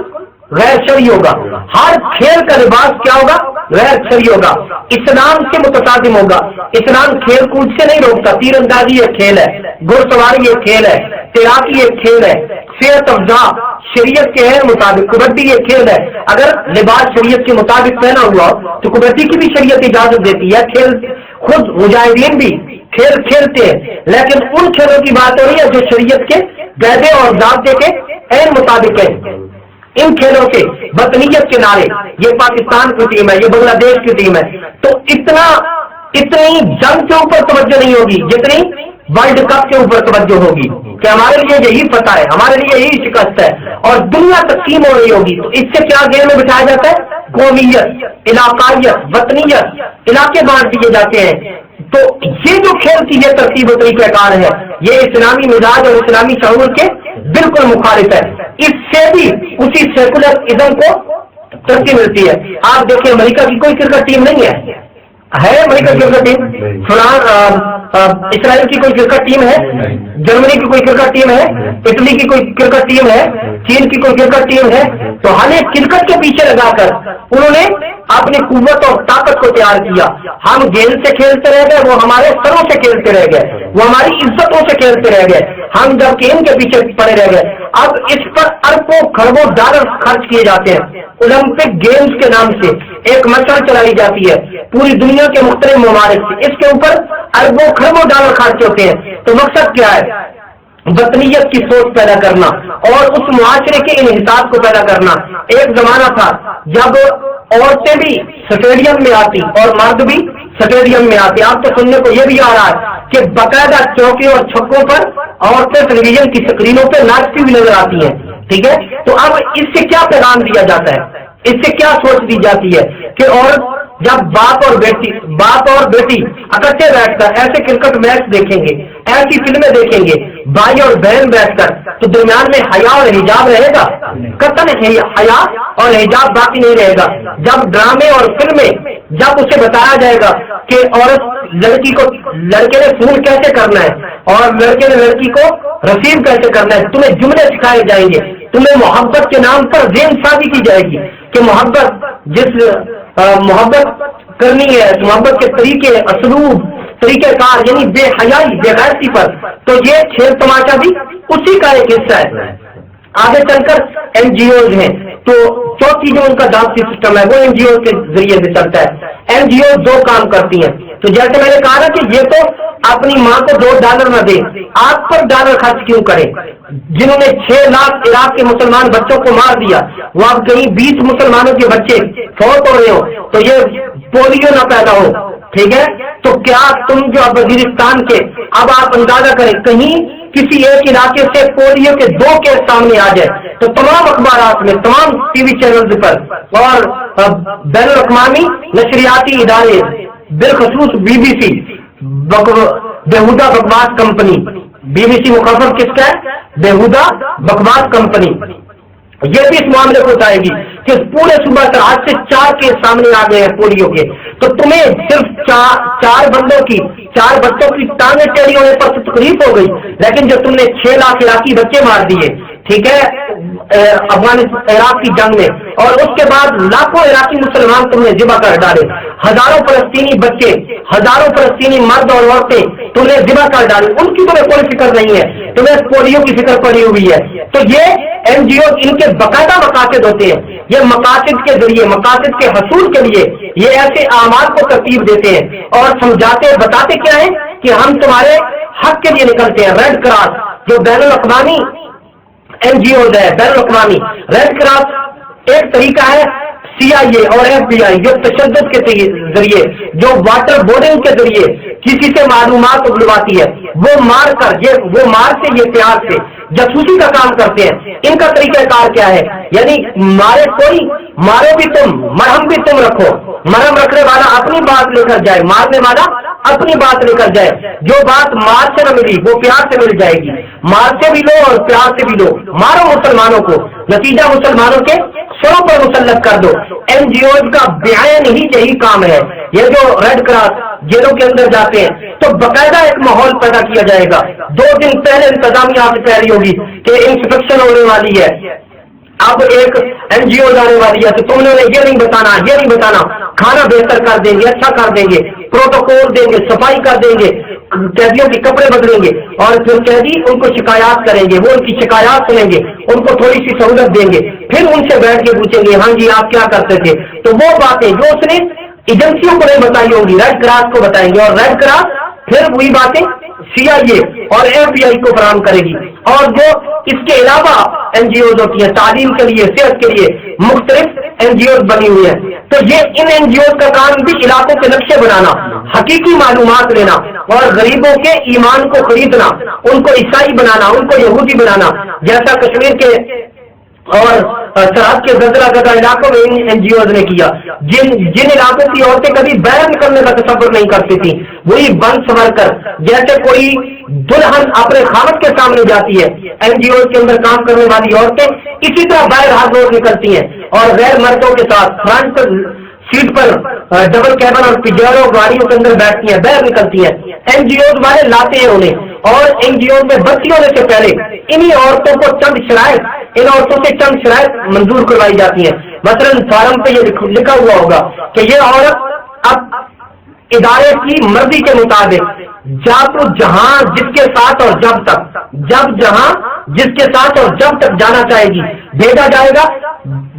غیر شرعی ہوگا۔ ہر کھیل کا لباس کیا ہوگا؟ غیر شرعی ہوگا، اسلام سے متصادم ہوگا۔ اسلام کھیل کود سے نہیں روکتا، تیر اندازی ایک کھیل ہے، گھڑ سواری ایک کھیل ہے، تیراکی ایک کھیل ہے، صحت افزا شریعت کے مطابق کبڈی ایک کھیل ہے۔ اگر لباس شریعت کے مطابق پہنا ہوا تو کبڈی کی بھی شریعت اجازت دیتی ہے۔ کھیل خود مجاہدین بھی کھیل کھیلتے ہیں، لیکن ان کھیلوں کی بات ہو رہی ہے جو شریعت کے قاعدے اور ضابطے کے عین مطابق ہے۔ ان کھیلوں سے وطنیت کے نعرے، یہ پاکستان کی ٹیم ہے، یہ بنگلہ دیش کی ٹیم ہے، تو اتنی جنگ کے اوپر توجہ نہیں ہوگی جتنی ورلڈ کپ کے اوپر توجہ ہوگی کہ ہمارے لیے یہی فتح ہے، ہمارے لیے یہی شکست ہے، اور دنیا تقسیم ہو رہی ہوگی۔ تو اس سے کیا ذہن میں بٹھایا جاتا ہے؟ قومیت، علاقائیت، وطنیت، علاقے بانٹ دیے جاتے ہیں۔ تو یہ جو کھیل کی یہ ترتیب و طریقہ کار ہے، یہ اسلامی مزاج اور اسلامی شعور کے بالکل مخالف ہے۔ اس سے بھی اسی سیکولر ازم کو ترقی ملتی ہے. آپ دیکھیں امریکہ کی کوئی کرکٹ ٹیم نہیں ہے امریکہ کی کرکٹ ٹیم؟ اسرائیل کی کوئی کرکٹ ٹیم ہے؟ جرمنی کی کوئی کرکٹ ٹیم ہے؟ اٹلی کی کوئی کرکٹ ٹیم ہے؟ چین کی کوئی کرکٹ ٹیم ہے؟ تو ہمیں کرکٹ کے پیچھے لگا کر انہوں نے اپنی قوت اور طاقت کو تیار کیا. ہم گیند سے کھیلتے رہ گئے، وہ ہمارے سروں سے کھیلتے رہ گئے، وہ ہماری عزتوں سے کھیلتے رہ گئے، ہم جب گیند کے پیچھے پڑے رہ گئے. اب اس پر اربوں خربوں ڈالر خرچ کیے جاتے ہیں. اولمپک گیمز کے نام سے ایک مشن چلائی جاتی ہے پوری دنیا کے مختلف ممالک سے، اس کے اوپر اربوں خربوں ڈالر خرچ ہوتے ہیں. تو مقصد کیا ہے؟ وطنیت کی سوچ پیدا کرنا اور اس معاشرے کے انحصار کو پیدا کرنا. ایک زمانہ تھا جب عورتیں بھی اسٹیڈیم میں آتی اور مرد بھی اسٹیڈیم میں آتے. آپ تو سننے کو یہ بھی آ رہا ہے کہ باقاعدہ چوکیوں اور چھکوں پر عورتیں ٹیلی ویژن کی اسکرینوں پہ ناچتی ہوئی نظر آتی ہیں. ٹھیک ہے، تو اب اس سے کیا پیغام دیا جاتا ہے؟ اس سے کیا سوچ دی جاتی ہے کہ عورت جب باپ اور بیٹی اکٹھے بیٹھ کر ایسے کرکٹ میچ دیکھیں گے، ایسی فلمیں دیکھیں گے بھائی اور بہن بیٹھ کر، تو درمیان میں حیا اور حجاب رہے گا؟ قطعاً حیا اور حجاب باقی نہیں رہے گا. جب ڈرامے اور فلمیں جب اسے بتایا جائے گا کہ عورت لڑکی کو لڑکے نے فون کیسے کرنا ہے اور لڑکے نے لڑکی کو رسیو کیسے کرنا ہے، تمہیں جملے سکھائے جائیں گے، تمہیں محبت کے نام پر ذہن سازی کی جائے گی کہ محبت کرنی ہے، محبت کے طریقے، اسلوب، طریقہ کار، یعنی بے حیائی، بے غیرتی پر. تو یہ کھیل تماشا بھی اسی کا ایک حصہ ہے. آگے چل کر این جی اوز ہیں، تو چوتھی جو ان کا ذاتی سسٹم ہے وہ این جی او کے ذریعے سے چلتا ہے. این جی او دو کام کرتی ہیں. تو جیسے میں نے کہا نا کہ یہ تو اپنی ماں کو $2 نہ دے، آپ پر ڈالر خرچ کیوں کرے؟ جنہوں نے 6 لاکھ عراق کے مسلمان بچوں کو مار دیا، وہ اب کہیں 20 مسلمانوں کے بچے فوت ہو رہے ہو تو یہ پولیو نہ پیدا ہو. ٹھیک ہے، تو کیا تم جو اب وزیرستان کے، اب آپ اندازہ کریں کہیں کسی ایک علاقے سے پولیو کے 2 کیس سامنے آ جائے تو تمام اخبارات میں، تمام ٹی وی چینلز پر اور بین الاقوامی نشریاتی ادارے، بالخصوص BBC بےہودہ بکواس کمپنی، BBC مخفف کس کا ہے؟ بےہودہ بکواس کمپنی، یہ بھی اس معاملے کو بتائے گی کہ پورے صوبہ سے آج سے 4 کیس سامنے آ گئے ہیں پولیو کے. تو تمہیں صرف 4 بچوں کی ٹانگیں ٹیڑھی ہونے پر تو تکلیف ہو گئی، لیکن جو تم نے 6 لاکھ عراقی بچے مار دیے، ٹھیک ہے، عراق کی جنگ میں، اور اس کے بعد لاکھوں عراقی مسلمان تم نے ذبح کر ڈالے، ہزاروں فلسطینی بچے، ہزاروں فلسطینی مرد اور عورتیں تم نے ذبح کر ڈالے، ان کی تمہیں کوئی فکر نہیں ہے، تمہیں پولیو کی فکر پڑی ہوئی ہے. تو یہ این جی او ان کے باقاعدہ مقاصد ہوتے ہیں. یہ مقاصد کے ذریعے، مقاصد کے حصول کے لیے یہ ایسے اعمال کو ترتیب دیتے ہیں اور سمجھاتے بتاتے کیا ہے کہ ہم تمہارے حق کے لیے نکلتے ہیں. ریڈ کراس جو بین الاقوامی این جی اوز ہے، بین الاقوامی ریڈ کراس ایک طریقہ ہے. CIA اور FBI جو تشدد کے ذریعے، جو واٹر بورڈنگ کے ذریعے کسی سے معلومات اگلواتی ہے، وہ مار سے یہ پیار سے جاسوسی کا کام کرتے ہیں. ان کا طریقہ کار کیا ہے؟ یعنی مارو بھی تم، مرہم بھی تم رکھو. مرہم رکھنے والا اپنی بات لے کر جائے، مارنے والا اپنی بات لے کر جائے. جو بات مار سے نہ ملی وہ پیار سے مل جائے گی. مار سے بھی لو اور پیار سے بھی لو. مارو مسلمانوں کو، نتیجہ مسلمانوں کے سروں پر مسلط کر دو. این جی اوز کا بیان ہی یہی کام ہے. یہ جو ریڈ کراس جیلوں کے اندر جاتے ہیں تو باقاعدہ ایک ماحول پیدا کیا جائے گا. 2 دن پہلے انتظامیہ آپ سے کہہ رہی ہوگی کہ انسپیکشن ہونے والی ہے، اب ایک این جی او جانے والی ہے، تو تم نے یہ نہیں بتانا، کھانا بہتر کر دیں گے، اچھا کر دیں گے، پروٹوکول دیں گے، صفائی کر دیں گے، قیدیوں کے کپڑے بدلیں گے، اور پھر قیدی ان کو شکایات کریں گے، وہ ان کی شکایات سنیں گے، ان کو تھوڑی سی سہولت دیں گے، پھر ان سے بیٹھ کے پوچھیں گے ہاں جی آپ کیا کرتے تھے. تو وہ باتیں جو اس نے ایجنسیوں کو نہیں بتائی ہوں گی، ریڈ کراس کو بتائیں گے، اور ریڈ کراس پھر وہی باتیں CIA اور FBI کو فراہم کرے گی. اور جو اس کے علاوہ این جی اوز ہوتی ہیں تعلیم کے لیے، صحت کے لیے مختلف این جی اوز بنی ہوئی ہیں. تو یہ ان این جی اوز کا کام بھی علاقوں کے نقشے بنانا، حقیقی معلومات لینا اور غریبوں کے ایمان کو خریدنا، ان کو عیسائی بنانا، ان کو یہودی بنانا، جیسا کشمیر کے اور سرحد کے زلزلہ علاقوں میں این جی اوز نے کیا. جن علاقوں کی عورتیں کبھی باہر نکلنے کا تصور نہیں کرتی تھی، وہی بن سنور کر جیسے کوئی دلہن اپنے خامد کے سامنے جاتی ہے، این جی اوز کے اندر کام کرنے والی عورتیں اسی طرح باہر ہر روز نکلتی ہیں اور غیر مردوں کے ساتھ فرنٹ سیٹ پر ڈبل کیبن اور پجیرو گاڑیوں کے اندر بیٹھتی ہیں، باہر نکلتی ہیں، این جی اوز والے لاتے ہیں انہیں، اور این جی اوز میں بھرتی ہونے سے پہلے انہی عورتوں کو چند شرائط، ان عورتوں سے چند شرائط منظور کروائی جاتی ہیں. مثلاً فارم پہ یہ لکھا ہوا ہوگا کہ یہ عورت اب ادارے کی مرضی کے مطابق تو جہاں جس کے ساتھ اور جب تک، جب جہاں جس کے ساتھ اور جب تک جانا چاہے گی بھیجا جائے گا،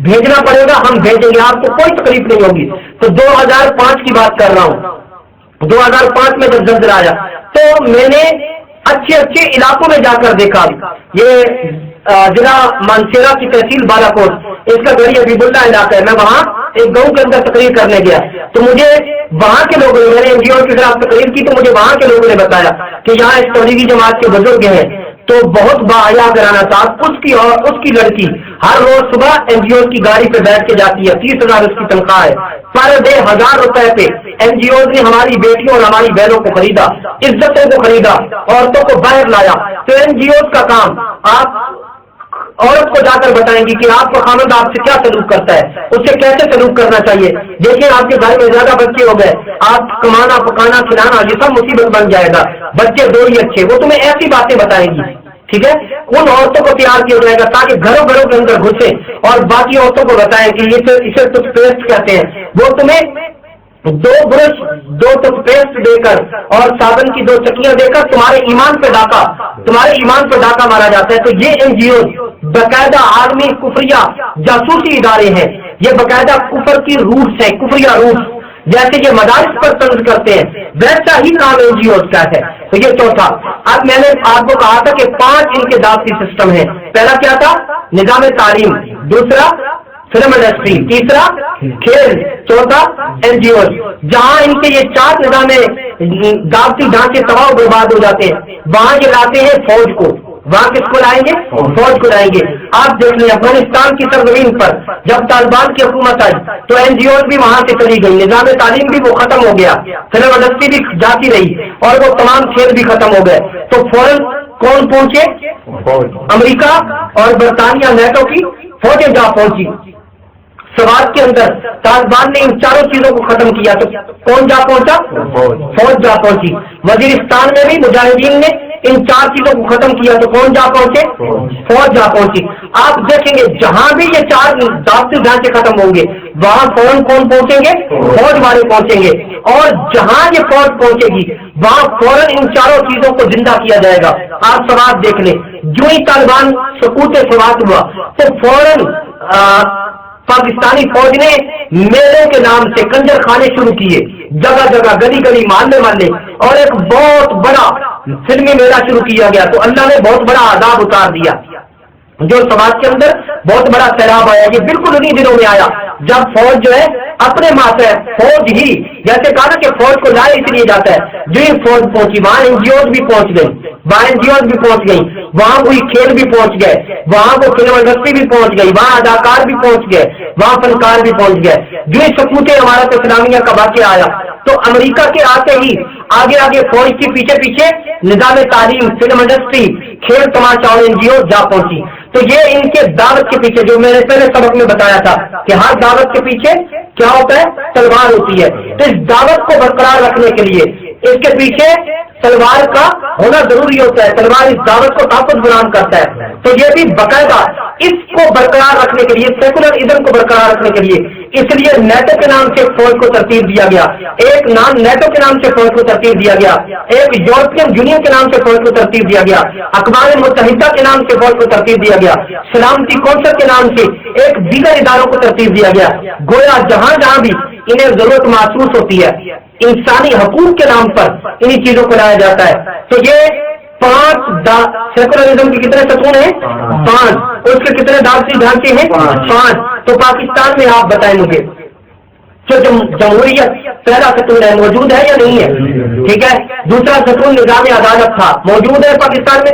بھیجنا پڑے گا، ہم بھیجیں گے، آپ کو کوئی تکلیف نہیں ہوگی. تو 2005 کی بات کر رہا ہوں، 2005 میں جب زلزلہ آیا تو میں نے اچھے اچھے علاقوں میں جا کر دیکھا. یہ ضلع مانسیرا کی تحصیل بالاکوٹ، اس کا گڑی حبیب اللہ علاقہ ہے. میں وہاں ایک گاؤں کے اندر تقریر کرنے گیا تو مجھے وہاں کے لوگوں نے، میں نے این جی او کے خلاف تقریر کی تو مجھے وہاں کے لوگوں نے بتایا کہ یہاں اس تبلیغی جماعت کے بزرگ ہیں تو بہت باحیا کرانا صاحب، اس کی لڑکی ہر روز صبح این جی او کی گاڑی پہ بیٹھ کے جاتی ہے، 30,000 اس کی تنخواہ ہے، پر ڈے 1,000 روپے پہ این جی اوز نے ہماری بیٹیوں اور ہماری بہنوں کو خریدا، عزتوں کو خریدا، عورتوں کو باہر لایا. تو این جی اوز کا کام، آپ عورت کو جا کر بتائیں گی کہ آپ کا خاوند آپ سے کیا سلوک کرتا ہے، اس سے کیسے سلوک کرنا چاہیے. دیکھیں آپ کے گھر میں زیادہ بچے ہو گئے، آپ کمانا پکانا کھلانا یہ سب مصیبت بن جائے گا. بچے دو ہی اچھے، وہ تمہیں ایسی باتیں بتائیں گی، ٹھیک ہے. ان عورتوں کو تیار کیا جائے گا تاکہ گھروں گھروں کے اندر گھسیں اور باقی عورتوں کو بتائیں کہ یہ اسے ٹوتھ پیسٹ کہتے ہیں. وہ تمہیں 2 برش 2 ٹوتھ پیسٹ دے کر اور صابن کی 2 چکیاں دے کر تمہارے ایمان پہ ڈاکہ مارا جاتا ہے. تو یہ این جی او باقاعدہ عالمی کفریہ جاسوسی ادارے ہیں، یہ باقاعدہ کفر کی روٹس ہیں، کفریہ روٹس. جیسے یہ مدارس پر طنز کرتے ہیں ویسا ہی کام این جی اوز کا ہے. تو یہ چوتھا. اب میں نے آپ کو کہا تھا کہ 5 ان کے دعوتی سسٹم ہیں. پہلا کیا تھا؟ نظام تعلیم، دوسرا فلم انڈسٹری، تیسرا کھیل، چوتھا این جی اوز. جہاں ان کے یہ 4 نظام دعوتی ڈھانچے تباہ و برباد ہو جاتے ہیں وہاں یہ لاتے ہیں فوج کو. وہاں کس کو لائیں گے؟ فوج کو لائیں گے. آپ دیکھ لیں افغانستان کی سرزمین پر جب طالبان کی حکومت آئی تو این جی اوز بھی وہاں سے چلی گئی، نظام تعلیم بھی وہ ختم ہو گیا، فلم انڈسٹری بھی جاتی رہی اور وہ تمام کھیل بھی ختم ہو گئے. تو فوراً کون پہنچے؟ امریکہ اور برطانیہ نیٹو کی فوجیں جا پہنچی. سوات کے اندر طالبان نے ان 4 چیزوں کو ختم کیا تو کون جا پہنچا؟ فوج جا پہنچی. وزیرستان میں بھی مجاہدین نے ان 4 چیزوں کو ختم کیا تو کون جا پہنچے؟ فوج جا پہنچی. آپ دیکھیں گے جہاں بھی یہ 4 دعوتی ڈھانچے ختم ہوں گے وہاں فوراً کون پہنچیں گے؟ فوج والے پہنچیں گے. اور جہاں یہ فوج پہنچے گی وہاں فوراً ان 4 چیزوں کو زندہ کیا جائے گا. آپ سوات دیکھ لیں، جو ہی طالبان سقوط سوات ہوا تو فوراً پاکستانی فوج نے میلوں کے نام سے کنجر خانے شروع کیے، جگہ جگہ گلی گلی محلے محلے، اور ایک بہت بڑا فلمی میلہ شروع کیا گیا. تو اللہ نے بہت بڑا عذاب اتار دیا جو سماج کے اندر بہت بڑا سیلاب آیا. یہ بالکل انہی دنوں میں آیا جب فوج جو ہے اپنے ماتحت فوج ہی، جیسے کہا نا کہ فوج کو لائے اس لیے جاتا ہے، جو ہی فوج پہنچی وہاں این جی اوز بھی پہنچ گئی، وہاں کوئی کھیل بھی پہنچ گئے، وہاں کو فلم انڈسٹری بھی پہنچ گئی، وہاں اداکار بھی پہنچ گئے، وہاں فنکار بھی پہنچ گئے. جو ہی سقوط امارت اسلامیہ کا واقعہ آیا تو امریکہ کے آتے ہی آگے آگے فوج کے پیچھے پیچھے نظام تعلیم، فلم انڈسٹری، کھیل تماشا اور این جی او جا پہنچی. تو یہ ان کے دعوت کے پیچھے، جو میں نے پہلے سبق میں بتایا تھا کہ ہر دعوت کے پیچھے کیا ہوتا ہے؟ تلوار ہوتی ہے. تو اس دعوت کو برقرار رکھنے کے لیے اس کے پیچھے تلوار کا ہونا ضروری ہوتا ہے. تلوار اس دعوت کو طاقت فراہم کرتا ہے. تو یہ بھی باقاعدہ اس کو برقرار رکھنے کے لیے، سیکولرزم کو برقرار رکھنے کے لیے، اس لیے نیٹو کے نام سے فوج کو ترتیب دیا گیا، ایک نام نیٹو کے نام سے فوج کو ترتیب دیا گیا، ایک یورپین یونین کے نام سے فوج کو ترتیب دیا گیا، اقوام متحدہ کے نام سے فوج کو ترتیب دیا گیا، سلامتی کونسل کے نام سے ایک دیگر اداروں کو ترتیب دیا گیا. گویا جہاں جہاں بھی انہیں ضرورت محسوس ہوتی ہے انسانی حقوق کے نام پر انہی چیزوں کو لایا جاتا ہے. تو یہ 5 سیکولرزم کے کتنے ستون ہیں؟ 5. اس کے کتنے دعوتی ڈھانچے ہیں؟ 5. تو پاکستان میں آپ بتائیں مجھے جمہوریت پہلا ستون ہے، موجود ہے یا نہیں ہے؟ ٹھیک ہے. دوسرا ستون نظام عدالت تھا، موجود ہے پاکستان میں؟